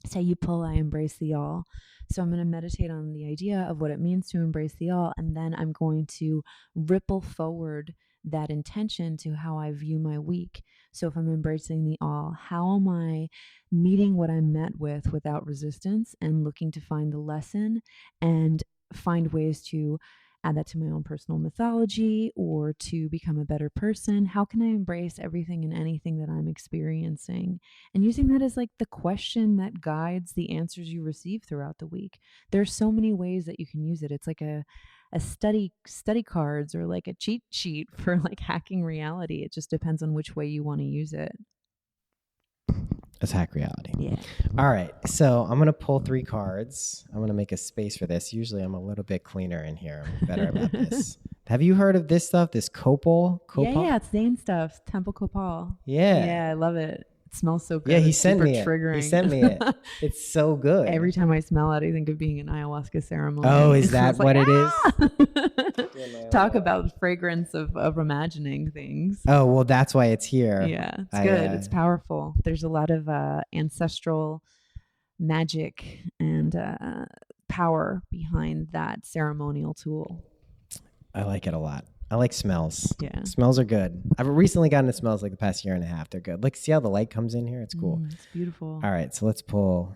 say you pull, I embrace the all. So I'm going to meditate on the idea of what it means to embrace the all. And then I'm going to ripple forward that intention to how I view my week. So if I'm embracing the all, how am I meeting what I'm met with without resistance and looking to find the lesson and find ways to add that to my own personal mythology or to become a better person? How can I embrace everything and anything that I'm experiencing? And using that as like the question that guides the answers you receive throughout the week. There's so many ways that you can use it. It's like a study cards or like a cheat sheet for like hacking reality. It just depends on which way you want to use it. Let's hack reality. Yeah. All right. So I'm going to pull 3 cards. I'm going to make a space for this. Usually I'm a little bit cleaner in here. I'm better about this. Have you heard of this stuff? This copal? Yeah, it's Zane stuff. Temple copal. Yeah. Yeah, I love it. It smells so good. Yeah, he It's sent super me it. triggering. He sent me it. It's so good. Every time I smell it, I think of being an ayahuasca ceremony. Oh, is that what it is? is? Talk about fragrance of imagining things. Oh, well, that's why it's here. Yeah, it's good. It's powerful. There's a lot of ancestral magic and power behind that ceremonial tool. I like it a lot. I like smells. Yeah. Smells are good. I've recently gotten into smells like the past year and a half. They're good. Like, see how the light comes in here? It's cool. It's beautiful. All right. So let's pull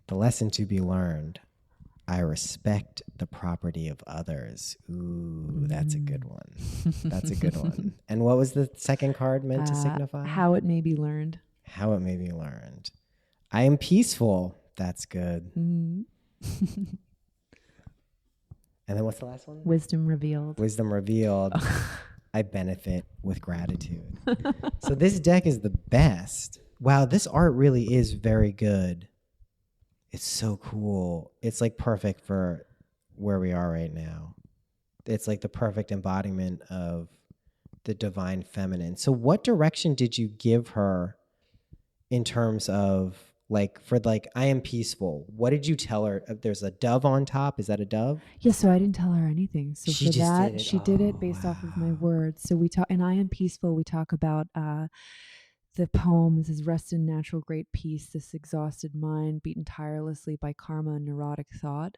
the lesson to be learned. I respect the property of others. Ooh, that's a good one. That's a good one. And what was the second card meant to signify? How it may be learned. How it may be learned. I am peaceful. That's good. And then what's the last one? Wisdom revealed. Wisdom revealed. I benefit with gratitude. So this deck is the best. Wow, this art really is very good. It's so cool. It's like perfect for where we are right now. It's like the perfect embodiment of the divine feminine. So what direction did you give her in terms of like, for like, I am peaceful? What did you tell her? There's a dove on top. Is that a dove? Yeah, so I didn't tell her anything. So She for just that, did it. she did it based off of my words. So we talk, and I am peaceful. We talk about the poem. This is rest in natural great peace, this exhausted mind beaten tirelessly by karma and neurotic thought.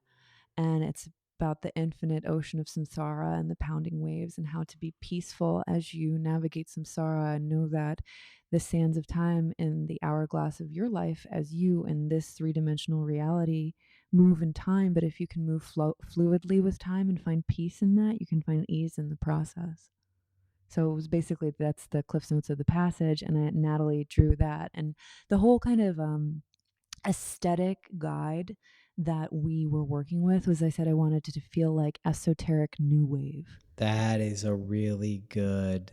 And it's about the infinite ocean of samsara and the pounding waves and how to be peaceful as you navigate samsara and know that the sands of time in the hourglass of your life as you in this 3-dimensional reality move in time. But if you can move fluidly with time and find peace in that, you can find ease in the process. So it was basically, that's the Cliff's Notes of the passage, and Natalie drew that. And the whole kind of aesthetic guide that we were working with was, I said I wanted it to feel like esoteric new wave. That is a really good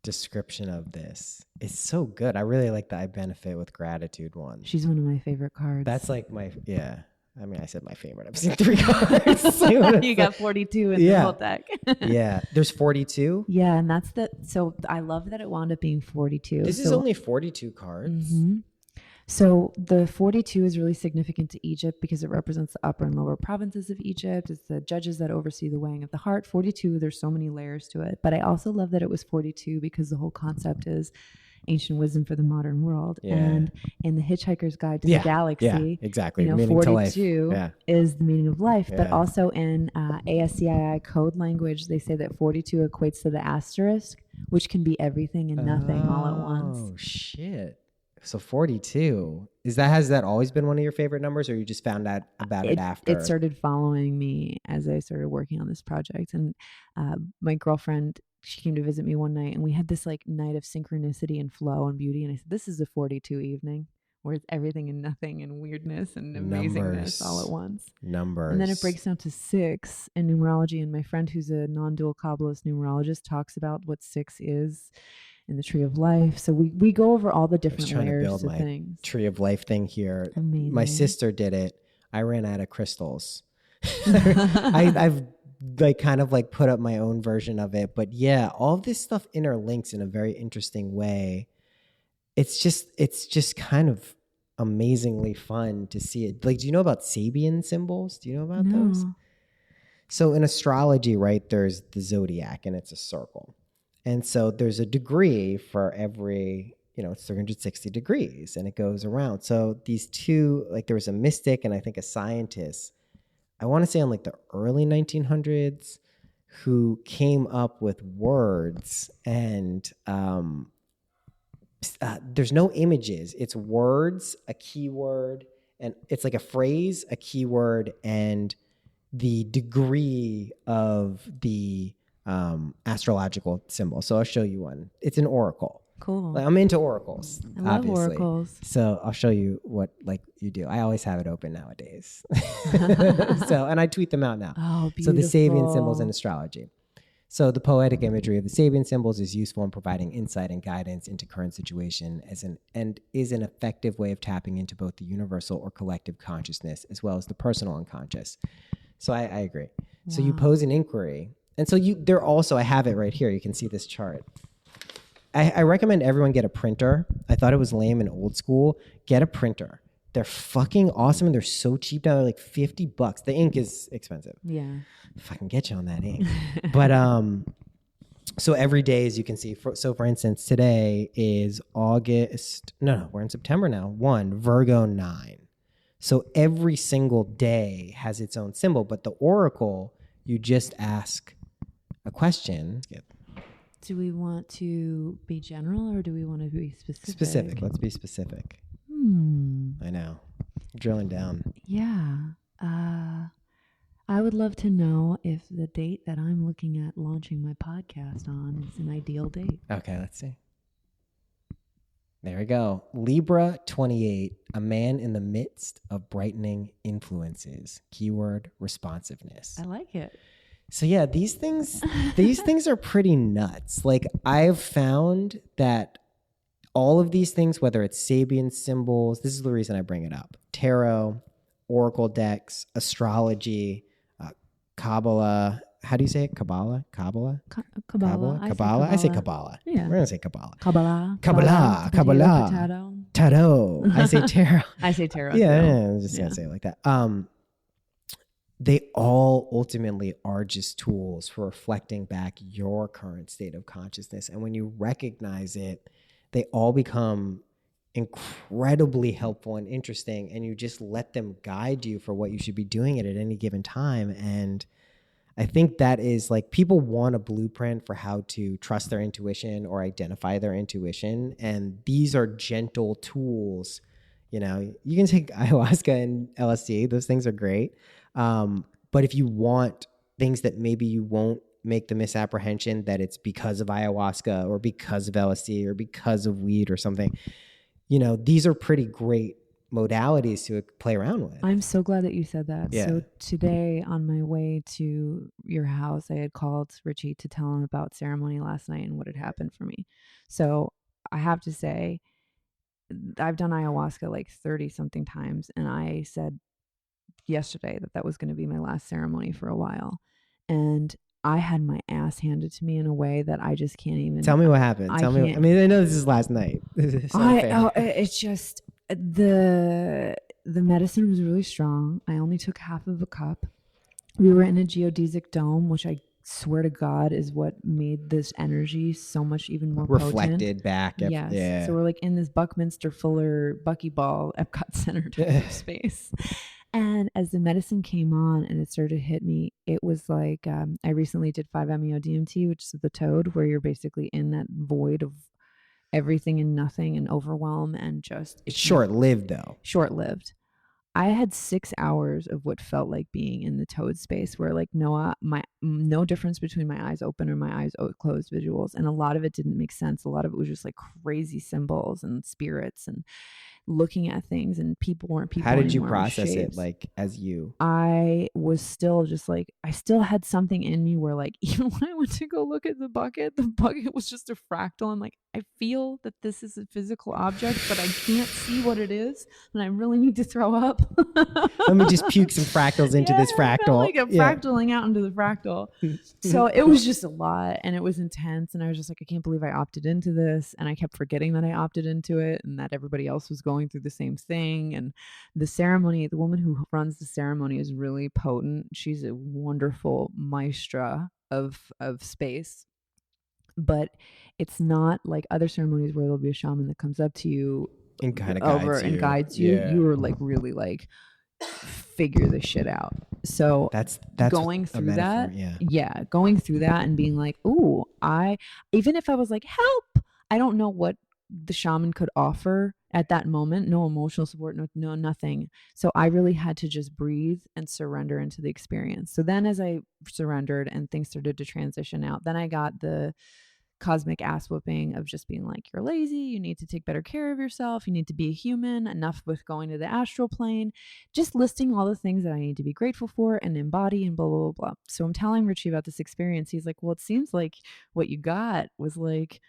description of this. It's so good. I really like the I benefit with gratitude one. She's one of my favorite cards. That's like my, yeah. I mean, I said my favorite. I've seen 3 cards. You got 42 in the whole deck. Yeah. There's 42? Yeah, and that's so I love that it wound up being 42. This is only 42 cards. Mm-hmm. So the 42 is really significant to Egypt because it represents the upper and lower provinces of Egypt. It's the judges that oversee the weighing of the heart. 42, there's so many layers to it. But I also love that it was 42 because the whole concept is ancient wisdom for the modern world. Yeah. And in the Hitchhiker's Guide to the Galaxy, exactly. You know, meaning 42 to life. is the meaning of life. But also in ASCII code language, they say that 42 equates to the asterisk, which can be everything and nothing all at once. Oh, shit. So 42, has that always been one of your favorite numbers, or you just found out about it after? It started following me as I started working on this project. And my girlfriend, she came to visit me one night, and we had this like night of synchronicity and flow and beauty. And I said, this is a 42 evening where it's everything and nothing and weirdness and amazingness all at once. Numbers. And then it breaks down to 6 in numerology. And my friend, who's a non-dual Kabbalist numerologist, talks about what 6 is in the tree of life. So we go over all the different layers of things. Tree of life thing here. Amazing. My sister did it. I ran out of crystals. I've like kind of like put up my own version of it, but yeah, all of this stuff interlinks in a very interesting way. It's just kind of amazingly fun to see it. Like, do you know about Sabian symbols? Do you know about those? So in astrology, right, there's the zodiac and it's a circle. And so there's a degree for every, it's 360 degrees and it goes around. So these two, like there was a mystic and I think a scientist, I want to say in like the early 1900s, who came up with words and there's no images. It's words, a keyword, and it's like a phrase, a keyword, and the degree of the astrological symbol. So I'll show you one. It's an oracle. Cool. Like, I'm into oracles. I love obviously. oracles. So I'll show you what like you do. I always have it open nowadays. And I tweet them out now. Oh, beautiful. So the Sabian symbols in astrology. So the poetic imagery of the Sabian symbols is useful in providing insight and guidance into current situation and is an effective way of tapping into both the universal or collective consciousness as well as the personal unconscious. So I agree. Wow. So you pose an inquiry. And so they're also, I have it right here. You can see this chart. I recommend everyone get a printer. I thought it was lame and old school. Get a printer. They're fucking awesome and they're so cheap now. They're like $50. The ink is expensive. Yeah. If I can get you on that ink. But so every day, as you can see, for instance, today is August. No, we're in September now. 1, Virgo 9. So every single day has its own symbol. But the oracle, you just ask a question. Yep. Do we want to be general or do we want to be specific? Specific. Let's be specific. I know. Drilling down. Yeah. I would love to know if the date that I'm looking at launching my podcast on is an ideal date. Okay, let's see. There we go. Libra 28, a man in the midst of brightening influences. Keyword responsiveness. I like it. So yeah, these things are pretty nuts. Like I've found that all of these things, whether it's Sabian symbols, this is the reason I bring it up. Tarot, oracle decks, astrology, Kabbalah. How do you say it? Kabbalah? Kabbalah? Kabbalah. I say Kabbalah. Yeah. We're going to say Kabbalah. Kabbalah. Tarot. I say tarot. I say tarot. Yeah, I'm just going to say it like that. They all ultimately are just tools for reflecting back your current state of consciousness. And when you recognize it, they all become incredibly helpful and interesting. And you just let them guide you for what you should be doing at any given time. And I think that is like people want a blueprint for how to trust their intuition or identify their intuition. And these are gentle tools. You know, you can take ayahuasca and LSD. Those things are great. But if you want things that maybe you won't make the misapprehension that it's because of ayahuasca or because of LSD or because of weed or something, you know, these are pretty great modalities to play around with. I'm so glad that you said that. Yeah. So today on my way to your house, I had called Richie to tell him about ceremony last night and what had happened for me. So I have to say, I've done ayahuasca like 30 something times. And I said yesterday that was going to be my last ceremony for a while. And I had my ass handed to me in a way that I just can't even. Tell me what happened. I mean, I know this is last night. It's just the medicine was really strong. I only took half of a cup. We were in a geodesic dome, which I swear to God is what made this energy so much even more reflected potent. Back. Yes. Yeah. So we're like in this Buckminster Fuller Buckyball Epcot Center type of space. And as the medicine came on and it started to hit me, it was like I recently did 5-MeO-DMT, which is the toad, where you're basically in that void of everything and nothing and overwhelm and just... It's short-lived, though. Short-lived. I had 6 hours of what felt like being in the toad space where like no difference between my eyes open or my eyes closed visuals. And a lot of it didn't make sense. A lot of it was just like crazy symbols and spirits and looking at things, and people weren't people. How did you anymore, process it, like, as you? I was still just like, I still had something in me where, like, even when I went to go look at the bucket was just a fractal. I'm like, I feel that this is a physical object, but I can't see what it is, and I really need to throw up. Let me just puke some fractals into this fractal. I felt like I'm fractaling out into the fractal. So it was just a lot, and it was intense, and I was just like, I can't believe I opted into this, and I kept forgetting that I opted into it and that everybody else was going through the same thing. And the ceremony, the woman who runs the ceremony is really potent. She's a wonderful maestra of space, but it's not like other ceremonies where there'll be a shaman that comes up to you and kind of guides you. Yeah. You were like really like figure this shit out. So that's going through that. Yeah. Going through that and being like, ooh, even if I was like, help, I don't know what the shaman could offer at that moment, no emotional support, no nothing. So I really had to just breathe and surrender into the experience. So then as I surrendered and things started to transition out, then I got the cosmic ass whooping of just being like, you're lazy, you need to take better care of yourself, you need to be a human, enough with going to the astral plane, just listing all the things that I need to be grateful for and embody and blah, blah, blah, blah. So I'm telling Richie about this experience. He's like, well, it seems like what you got was like,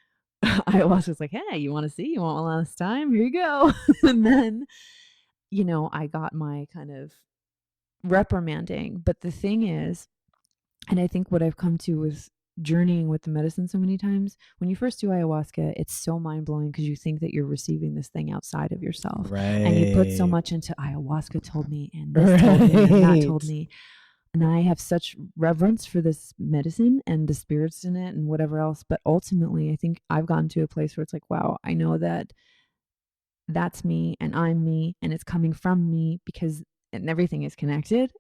ayahuasca was like, hey, you want to see? You want one last time? Here you go. And then, I got my kind of reprimanding. But the thing is, and I think what I've come to with journeying with the medicine so many times, when you first do ayahuasca, it's so mind-blowing because you think that you're receiving this thing outside of yourself. Right. And you put so much into ayahuasca told me, and this told me, and that told me. And I have such reverence for this medicine and the spirits in it and whatever else. But ultimately, I think I've gotten to a place where it's like, wow, I know that that's me and I'm me and it's coming from me because and everything is connected.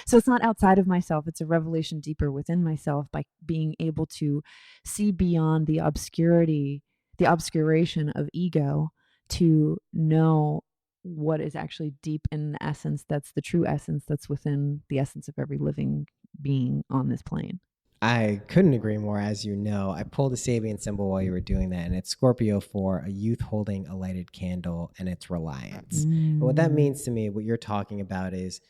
So it's not outside of myself. It's a revelation deeper within myself by being able to see beyond the obscuration of ego to know what is actually deep in the essence. That's the true essence that's within the essence of every living being on this plane. I couldn't agree more. As you know, I pulled a Sabian symbol while you were doing that, and it's Scorpio for a youth holding a lighted candle, and it's reliance. And what that means to me, what you're talking about is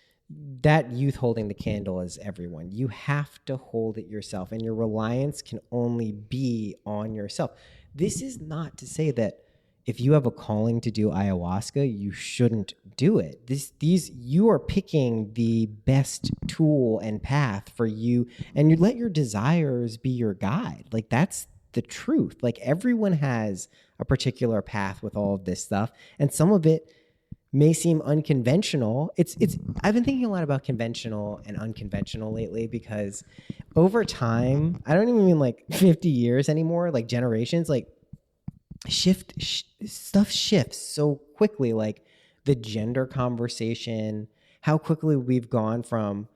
that youth holding the candle is everyone. You have to hold it yourself, and your reliance can only be on yourself. This is not to say that if you have a calling to do ayahuasca, you shouldn't do it. You are picking the best tool and path for you, and you let your desires be your guide. Like, that's the truth. Like, everyone has a particular path with all of this stuff, and some of it may seem unconventional. I've been thinking a lot about conventional and unconventional lately because over time, I don't even mean like 50 years anymore, like generations, like stuff shifts so quickly. Like the gender conversation, how quickly we've gone from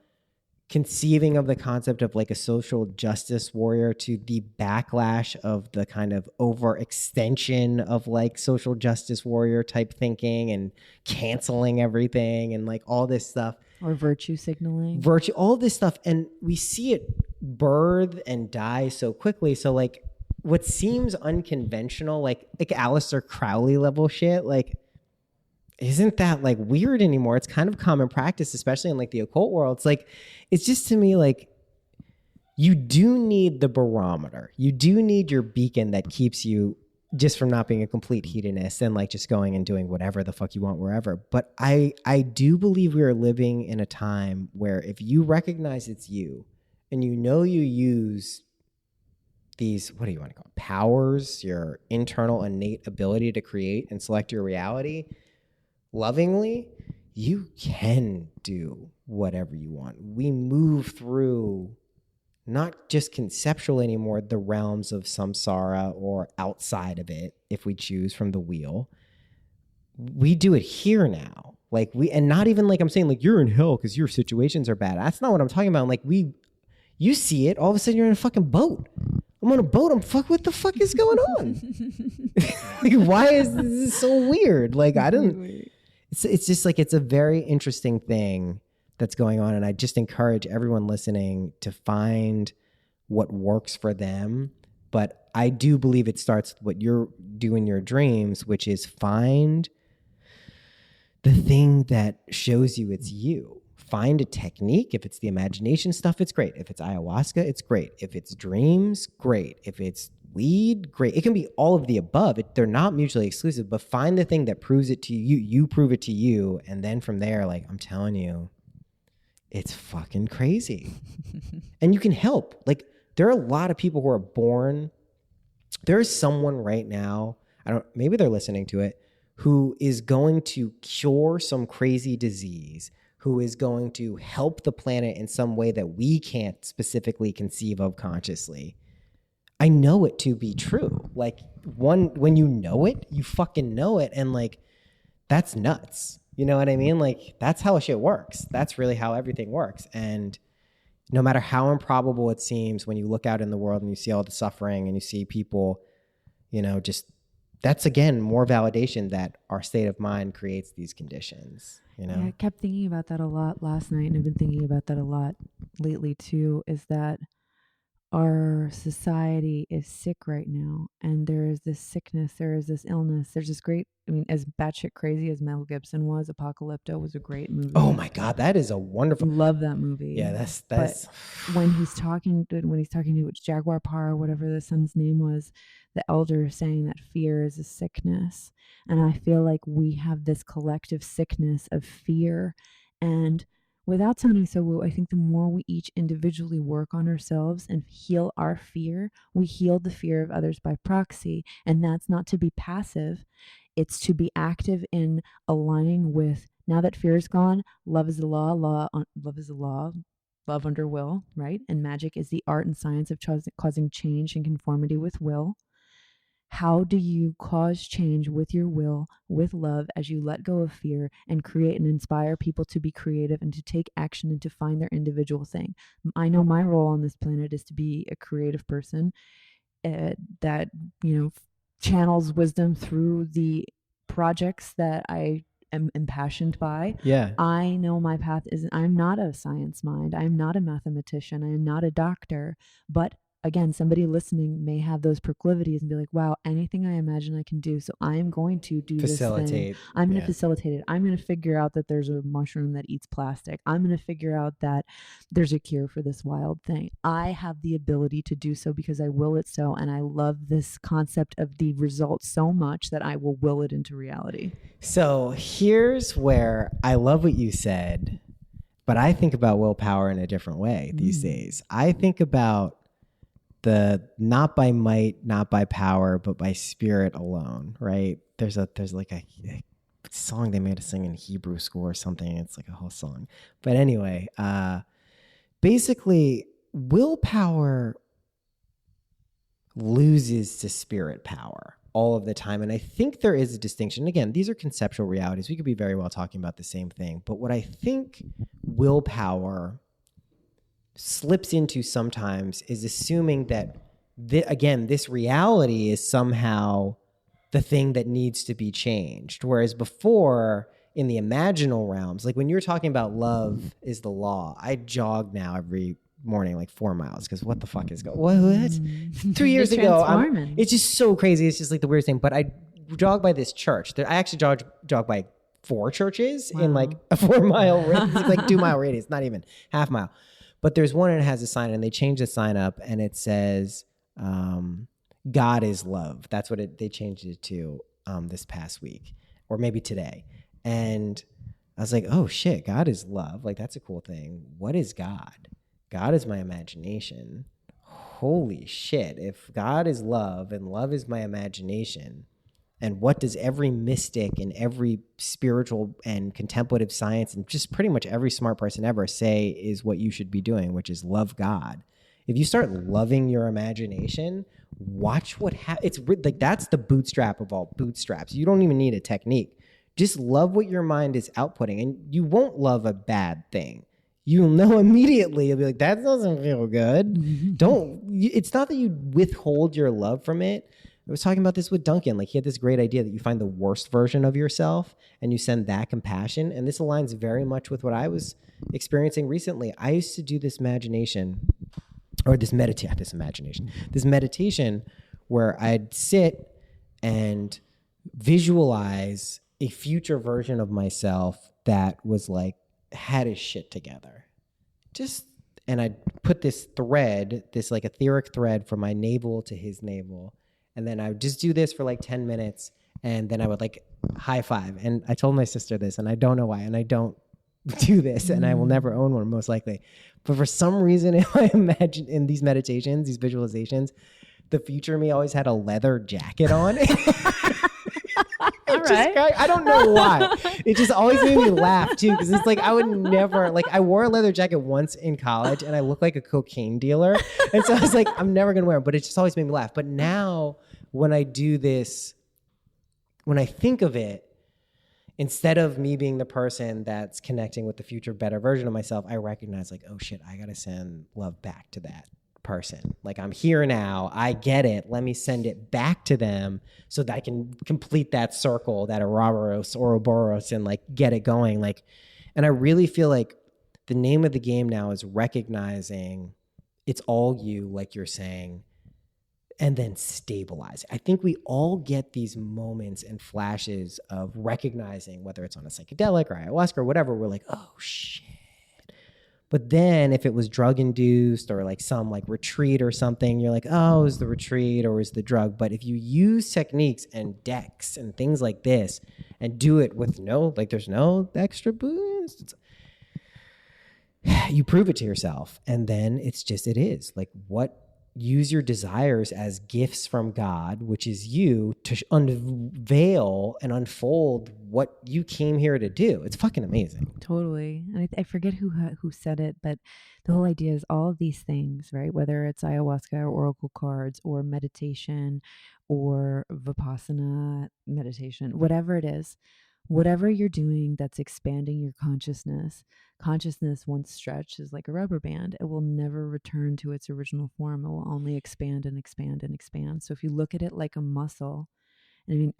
conceiving of the concept of like a social justice warrior to the backlash of the kind of overextension of like social justice warrior type thinking and canceling everything and like all this stuff. Or virtue signaling. All this stuff. And we see it birth and die so quickly. So like what seems unconventional, like Aleister Crowley level shit, like isn't that like weird anymore? It's kind of common practice, especially in like the occult world. It's like, it's just to me like you do need the barometer. You do need your beacon that keeps you just from not being a complete hedonist and like just going and doing whatever the fuck you want wherever. But I do believe we are living in a time where if you recognize it's you and you know you use these, what do you want to call it, powers, your internal innate ability to create and select your reality lovingly, you can do whatever you want. We move through not just conceptual anymore, the realms of samsara or outside of it, if we choose from the wheel. We do it here now. And not even like I'm saying like you're in hell because your situations are bad. That's not what I'm talking about. Like you see it, all of a sudden you're in a fucking boat. I'm on a boat. What the fuck is going on? Like, why is this so weird? Like, I didn't, it's just like, it's a very interesting thing that's going on. And I just encourage everyone listening to find what works for them. But I do believe it starts with what you're doing in your dreams, which is find the thing that shows you it's you. Find a technique. If it's the imagination stuff, it's great. If it's ayahuasca, it's great. If it's dreams, great. If it's weed, great. It can be all of the above. They're not mutually exclusive, but find the thing that proves it to you. You prove it to you. And then from there, like I'm telling you, it's fucking crazy. And you can help. Like there are a lot of people who are born. There is someone right now, maybe they're listening to it, who is going to cure some crazy disease, who is going to help the planet in some way that we can't specifically conceive of consciously. I know it to be true. Like when you know it, you fucking know it. And like, that's nuts. You know what I mean? Like that's how shit works. That's really how everything works. And no matter how improbable it seems when you look out in the world and you see all the suffering and you see people, just that's again more validation that our state of mind creates these conditions. You know, Yeah, I kept thinking about that a lot last night, and I've been thinking about that a lot lately too. Is that our society is sick right now, and there is this sickness, there is this illness, there's this great, I mean, as batshit crazy as Mel Gibson was, Apocalypto was a great movie. oh my God, that is a wonderful. Love that movie. Yeah, that's. But when he's talking to Jaguar Par, whatever the son's name was, the elder is saying that fear is a sickness, and I feel like we have this collective sickness of fear. And without sounding so woo, I think the more we each individually work on ourselves and heal our fear, we heal the fear of others by proxy. And that's not to be passive. It's to be active in aligning with, now that fear is gone, love is the law, love is the law, love under will, right? And magic is the art and science of causing change and conformity with will. How do you cause change with your will, with love, as you let go of fear and create and inspire people to be creative and to take action and to find their individual thing? I know my role on this planet is to be a creative person that, channels wisdom through the projects that I am impassioned by. Yeah. I know my path isn't, I'm not a science mind. I'm not a mathematician. I am not a doctor, but again, somebody listening may have those proclivities and be like, wow, anything I imagine I can do. So I'm going to do this thing. I'm going to facilitate it. I'm going to figure out that there's a mushroom that eats plastic. I'm going to figure out that there's a cure for this wild thing. I have the ability to do so because I will it so. And I love this concept of the result so much that I will will it into reality. So here's where I love what you said, but I think about willpower in a different way these days. I think about the not by might, not by power, but by spirit alone, right? There's like a song they made us sing in Hebrew school or something. It's like a whole song. But anyway, basically willpower loses to spirit power all of the time. And I think there is a distinction. Again, these are conceptual realities. We could be very well talking about the same thing. But what I think willpower slips into sometimes is assuming that, again, this reality is somehow the thing that needs to be changed. Whereas before, in the imaginal realms, like when you're talking about love is the law, I jog now every morning like 4 miles because what the fuck is going on? What? 2 years ago, it's just so crazy. It's just like the weirdest thing. But I jog by this church. I actually jog by 4 churches in like a 4-mile radius, like 2-mile radius, not even half mile. But there's one and it has a sign, and they changed the sign up, and it says, God is love. That's what they changed it to this past week, or maybe today. And I was like, oh shit, God is love. Like, that's a cool thing. What is God? God is my imagination. Holy shit. If God is love and love is my imagination, and what does every mystic and every spiritual and contemplative science and just pretty much every smart person ever say is what you should be doing, which is love God. If you start loving your imagination, watch what happens. It's like that's the bootstrap of all bootstraps. You don't even need a technique. Just love what your mind is outputting, and you won't love a bad thing. You'll know immediately. You'll be like, that doesn't feel good. It's not that you withhold your love from it. I was talking about this with Duncan. Like, he had this great idea that you find the worst version of yourself and you send that compassion. And this aligns very much with what I was experiencing recently. I used to do this meditation where I'd sit and visualize a future version of myself that was like, had his shit together. And I'd put this thread, this like etheric thread from my navel to his navel. And then I would just do this for like 10 minutes. And then I would like high five. And I told my sister this, and I don't know why. And I don't do this, and I will never own one, most likely. But for some reason, I imagine in these meditations, these visualizations, the future me always had a leather jacket on. I don't know why. It just always made me laugh too, because it's like I would never, like, I wore a leather jacket once in college and I looked like a cocaine dealer, and so I was like, I'm never gonna wear it. But it just always made me laugh. But now when I do this, when I think of it, instead of me being the person that's connecting with the future better version of myself, I recognize like, oh shit, I gotta send love back to that person. Like, I'm here now. I get it. Let me send it back to them so that I can complete that circle, that Ouroboros, and like get it going. Like, and I really feel like the name of the game now is recognizing it's all you, like you're saying, and then stabilize. I think we all get these moments and flashes of recognizing, whether it's on a psychedelic or ayahuasca or whatever, we're like, oh shit. But then if it was drug induced or like some like retreat or something, you're like, oh, it was the retreat or it was the drug. But if you use techniques and decks and things like this and do it with there's no extra boost, you prove it to yourself. And then it's just, it is like, use your desires as gifts from God, which is you, to unveil and unfold what you came here to do. It's fucking amazing. Totally. And I forget who said it, but the whole idea is all of these things, right? Whether it's ayahuasca or oracle cards or meditation or vipassana meditation, whatever it is, whatever you're doing that's expanding your consciousness, once stretched is like a rubber band. It will never return to its original form. It will only expand and expand and expand. So if you look at it like a muscle, I mean,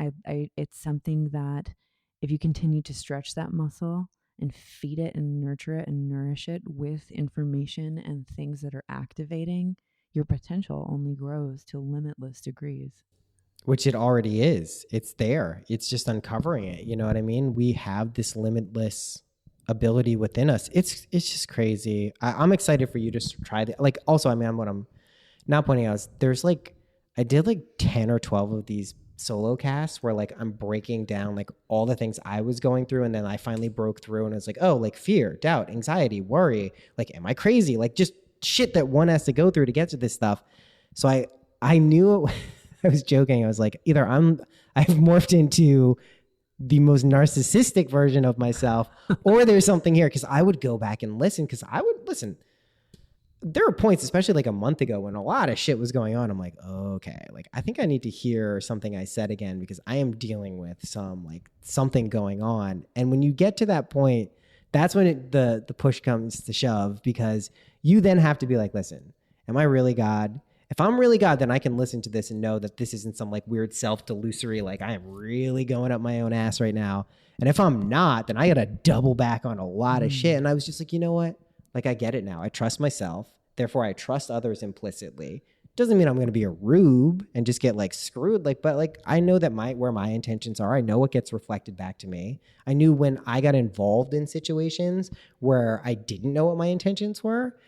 it's something that if you continue to stretch that muscle and feed it and nurture it and nourish it with information and things that are activating, your potential only grows to limitless degrees. Which it already is. It's there. It's just uncovering it. You know what I mean? We have this limitless ability within us. It's just crazy. I'm excited for you to try that. Like, also, I mean, what I'm not pointing out is there's like, I did like 10 or 12 of these solo casts where like I'm breaking down like all the things I was going through. And then I finally broke through and it's like, oh, like fear, doubt, anxiety, worry. Like, am I crazy? Like just shit that one has to go through to get to this stuff. So I knew it. I was joking. I was like, either I've morphed into the most narcissistic version of myself, or there's something here. Cause I would go back and listen. Cause I would listen. There are points, especially like a month ago when a lot of shit was going on. I'm like, okay, like I think I need to hear something I said again because I am dealing with something going on. And when you get to that point, that's when the push comes to shove, because you then have to be like, listen, am I really God? If I'm really God, then I can listen to this and know that this isn't some like weird self-delusory, like I am really going up my own ass right now. And if I'm not, then I got to double back on a lot of shit. And I was just like, you know what? Like, I get it now. I trust myself. Therefore, I trust others implicitly. Doesn't mean I'm going to be a rube and just get like screwed. Like, but like, I know that where my intentions are. I know what gets reflected back to me. I knew when I got involved in situations where I didn't know what my intentions were,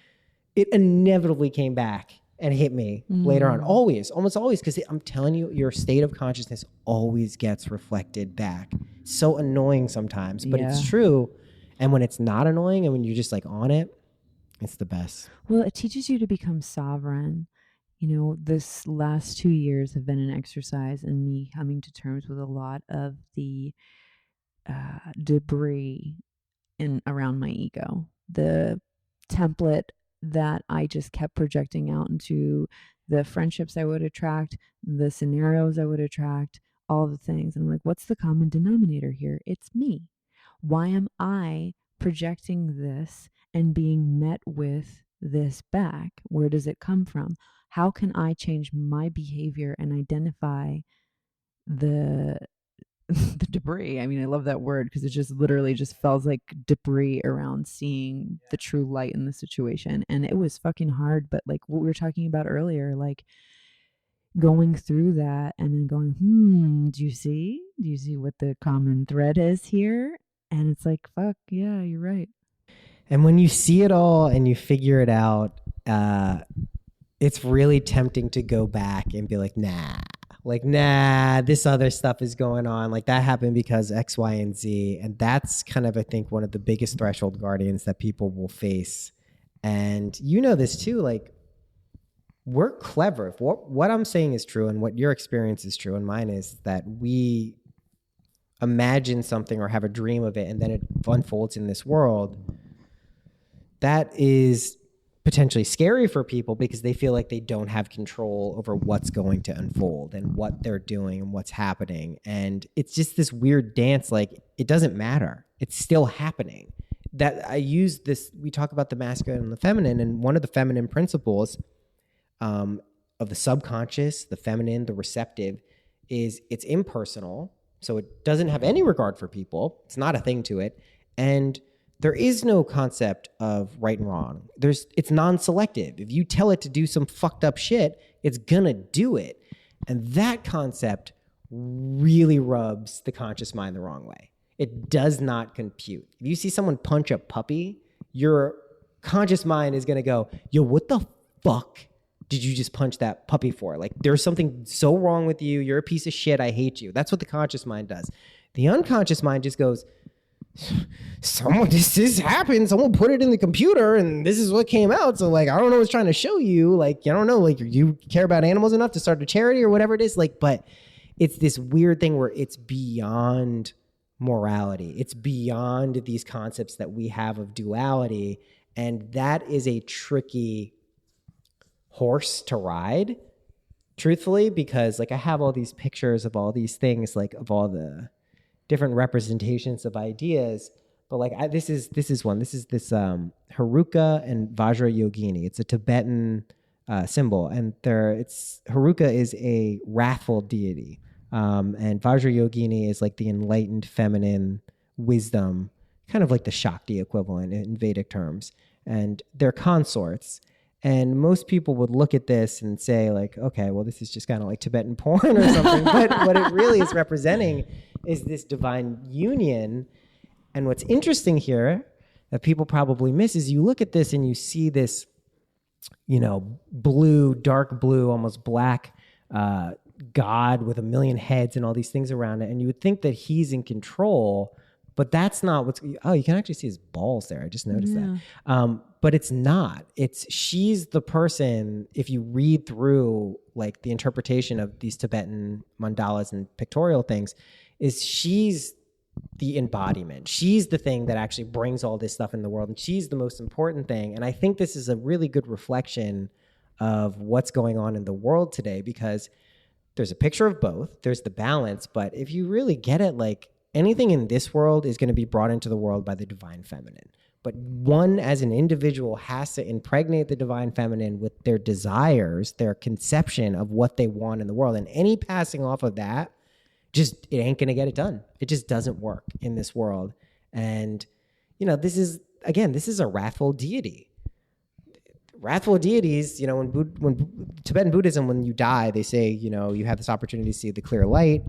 it inevitably came back and hit me later on. Always, almost always. Because I'm telling you, your state of consciousness always gets reflected back. So annoying sometimes, but it's true. And when it's not annoying and when you're just like on it, it's the best. Well, it teaches you to become sovereign. You know, this last 2 years have been an exercise in me coming to terms with a lot of the debris around my ego. The template that I just kept projecting out into the friendships I would attract, the scenarios I would attract, all the things. And I'm like, what's the common denominator here? It's me. Why am I projecting this and being met with this back? Where does it come from? How can I change my behavior and identify the debris? I mean, I love that word because it just literally just feels like debris around seeing the true light in the situation. And it was fucking hard, but like what we were talking about earlier, like going through that and then going, do you see what the common thread is here? And it's like, fuck yeah, you're right. And when you see it all and you figure it out, it's really tempting to go back and be like, nah, this other stuff is going on. Like that happened because X, Y, and Z. And that's kind of, I think, one of the biggest threshold guardians that people will face. And you know this too, like we're clever. If what I'm saying is true and what your experience is true and mine is that we imagine something or have a dream of it and then it unfolds in this world. That is potentially scary for people because they feel like they don't have control over what's going to unfold and what they're doing and what's happening. And it's just this weird dance. Like it doesn't matter. It's still happening. That I use this, we talk about the masculine and the feminine, and one of the feminine principles of the subconscious, the feminine, the receptive, is it's impersonal. So it doesn't have any regard for people. It's not a thing to it. And there is no concept of right and wrong. It's non-selective. If you tell it to do some fucked up shit, it's gonna do it. And that concept really rubs the conscious mind the wrong way. It does not compute. If you see someone punch a puppy, your conscious mind is gonna go, yo, what the fuck did you just punch that puppy for? Like, there's something so wrong with you. You're a piece of shit. I hate you. That's what the conscious mind does. The unconscious mind just goes, this happened. Someone put it in the computer and this is what came out. So like, I don't know what's trying to show you. Like, I don't know, like you care about animals enough to start a charity or whatever it is. Like, but it's this weird thing where it's beyond morality. It's beyond these concepts that we have of duality. And that is a tricky horse to ride, truthfully, because like I have all these pictures of all these things, like of all the different representations of ideas, but like this is one. This is this Haruka and Vajra Yogini. It's a Tibetan symbol, and Haruka is a wrathful deity, and Vajra Yogini is like the enlightened feminine wisdom, kind of like the Shakti equivalent in Vedic terms, and they're consorts. And most people would look at this and say like, okay, well, this is just kind of like Tibetan porn or something. But what it really is representing is this divine union. And what's interesting here that people probably miss is you look at this and you see this, blue, dark blue, almost black God with a million heads and all these things around it. And you would think that he's in control, but that's not you can actually see his balls there. I just noticed that. But it's not. She's the person, if you read through like the interpretation of these Tibetan mandalas and pictorial things, is she's the embodiment. She's the thing that actually brings all this stuff in the world. And she's the most important thing. And I think this is a really good reflection of what's going on in the world today, because there's a picture of both. There's the balance. But if you really get it, like anything in this world is going to be brought into the world by the divine feminine. But one as an individual has to impregnate the divine feminine with their desires, their conception of what they want in the world. And any passing off of that, it ain't going to get it done. It just doesn't work in this world. And, this is a wrathful deity. Wrathful deities, when Tibetan Buddhism, when you die, they say, you have this opportunity to see the clear light.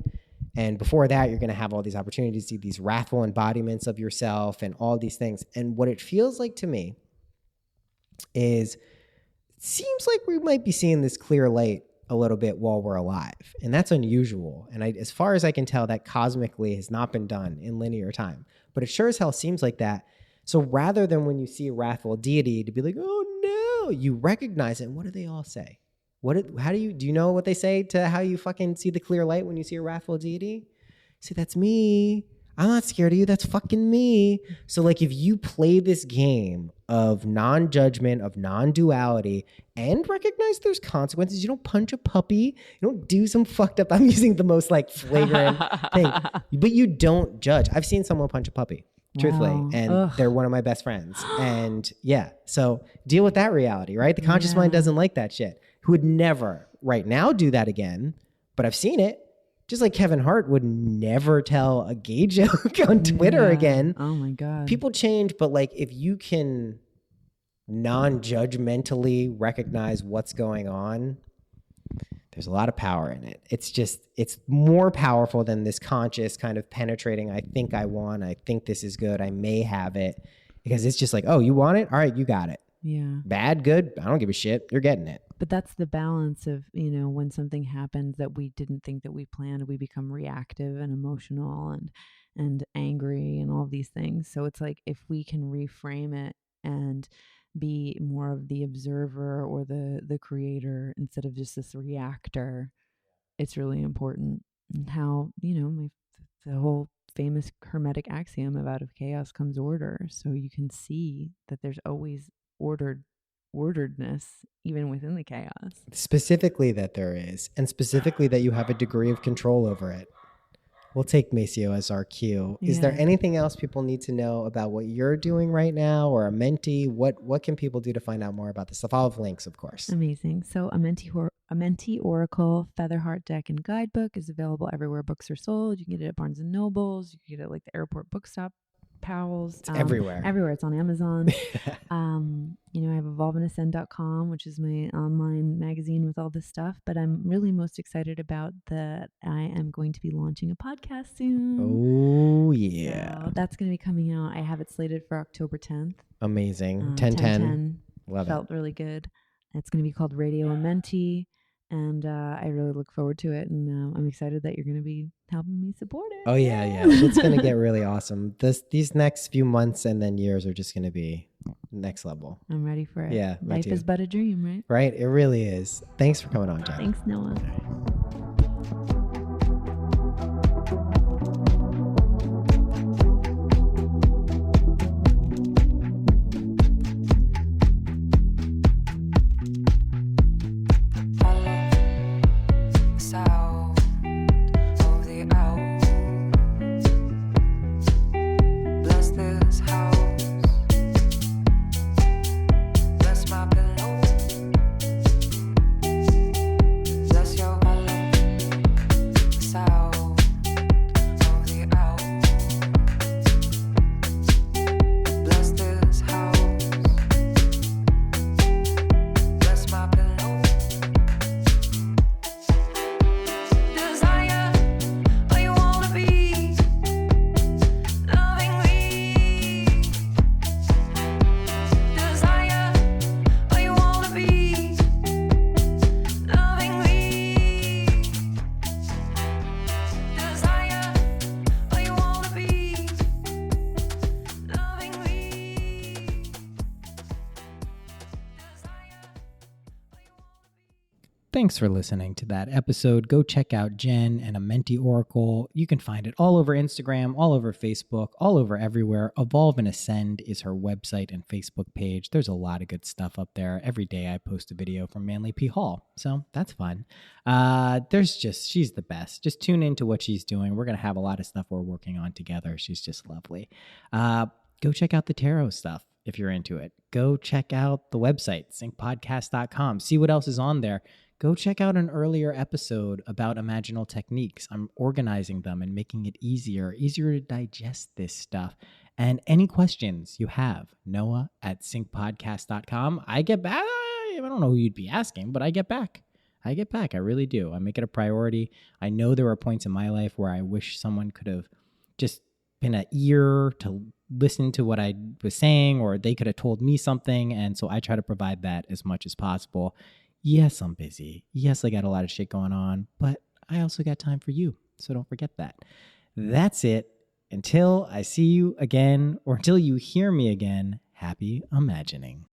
And before that, you're going to have all these opportunities to see these wrathful embodiments of yourself and all these things. And what it feels like to me is, it seems like we might be seeing this clear light a little bit while we're alive. And that's unusual. And as far as I can tell, that cosmically has not been done in linear time. But it sure as hell seems like that. So rather than when you see a wrathful deity to be like, oh no, you recognize it. And what do they all say? Do you know what they say to how you fucking see the clear light when you see a wrathful deity? Say, that's me. I'm not scared of you. That's fucking me. So like, if you play this game of non-judgment, of non-duality, and recognize there's consequences, you don't punch a puppy, you don't do some fucked up, I'm using the most like flagrant thing, but you don't judge. I've seen someone punch a puppy, truthfully, and they're one of my best friends. And yeah, so deal with that reality, right? The conscious mind doesn't like that shit. Who would never right now do that again, but I've seen it. Just like Kevin Hart would never tell a gay joke on Twitter again. Oh my God. People change, but like if you can non-judgmentally recognize what's going on, there's a lot of power in it. It's more powerful than this conscious kind of penetrating, I think this is good, I may have it. Because it's just like, oh, you want it? All right, you got it. Yeah. Bad, good, I don't give a shit. You're getting it. But that's the balance of, when something happens that we didn't think that we planned, we become reactive and emotional and angry and all of these things. So it's like, if we can reframe it and be more of the observer or the creator instead of just this reactor, it's really important. And how, the whole famous hermetic axiom of out of chaos comes order. So you can see that there's always orderedness even within the chaos. Specifically that there is, and specifically that you have a degree of control over it. We'll take Maceo as our cue. Is there Yeah. anything else people need to know about what you're doing right now or Amenti? What can people do to find out more about this stuff? I'll have links, of course. Amazing. So Amenti Oracle Featherheart Deck and Guidebook is available everywhere books are sold. You can get it at Barnes and Nobles. You can get it at like the airport bookstop, Powell's. It's everywhere. Everywhere. It's on Amazon. I have evolveandascend.com, which is my online magazine with all this stuff. But I'm really most excited about that I am going to be launching a podcast soon. Oh, yeah. So that's going to be coming out. I have it slated for October 10th. Amazing. 10-10. 10-10. Love Felt really good. It's going to be called Radio Amenti. And I really look forward to it. And I'm excited that you're going to be helping me support it. Oh, yeah. It's going to get really awesome. These next few months and then years are just going to be next level. I'm ready for it. Yeah. Life is but a dream, right? Right. It really is. Thanks for coming on, Jen. Thanks, Noah. Thanks for listening to that episode. Go check out Jen and Amenti Oracle. You can find it all over Instagram, all over Facebook, all over everywhere. Evolve and Ascend is her website and Facebook page. There's a lot of good stuff up there. Every day I post a video from Manly P. Hall, so that's fun. She's the best. Just tune into what she's doing. We're going to have a lot of stuff we're working on together. She's just lovely. Go check out the tarot stuff if you're into it. Go check out the website, syncpodcast.com. See what else is on there. Go check out an earlier episode about imaginal techniques. I'm organizing them and making it easier to digest this stuff. And any questions you have, noah@syncpodcast.com. I get back. I don't know who you'd be asking, but I get back. I really do. I make it a priority. I know there were points in my life where I wish someone could have just been an ear to listen to what I was saying, or they could have told me something. And so I try to provide that as much as possible. Yes, I'm busy. Yes, I got a lot of shit going on, but I also got time for you. So don't forget that. That's it. Until I see you again, or until you hear me again, happy imagining.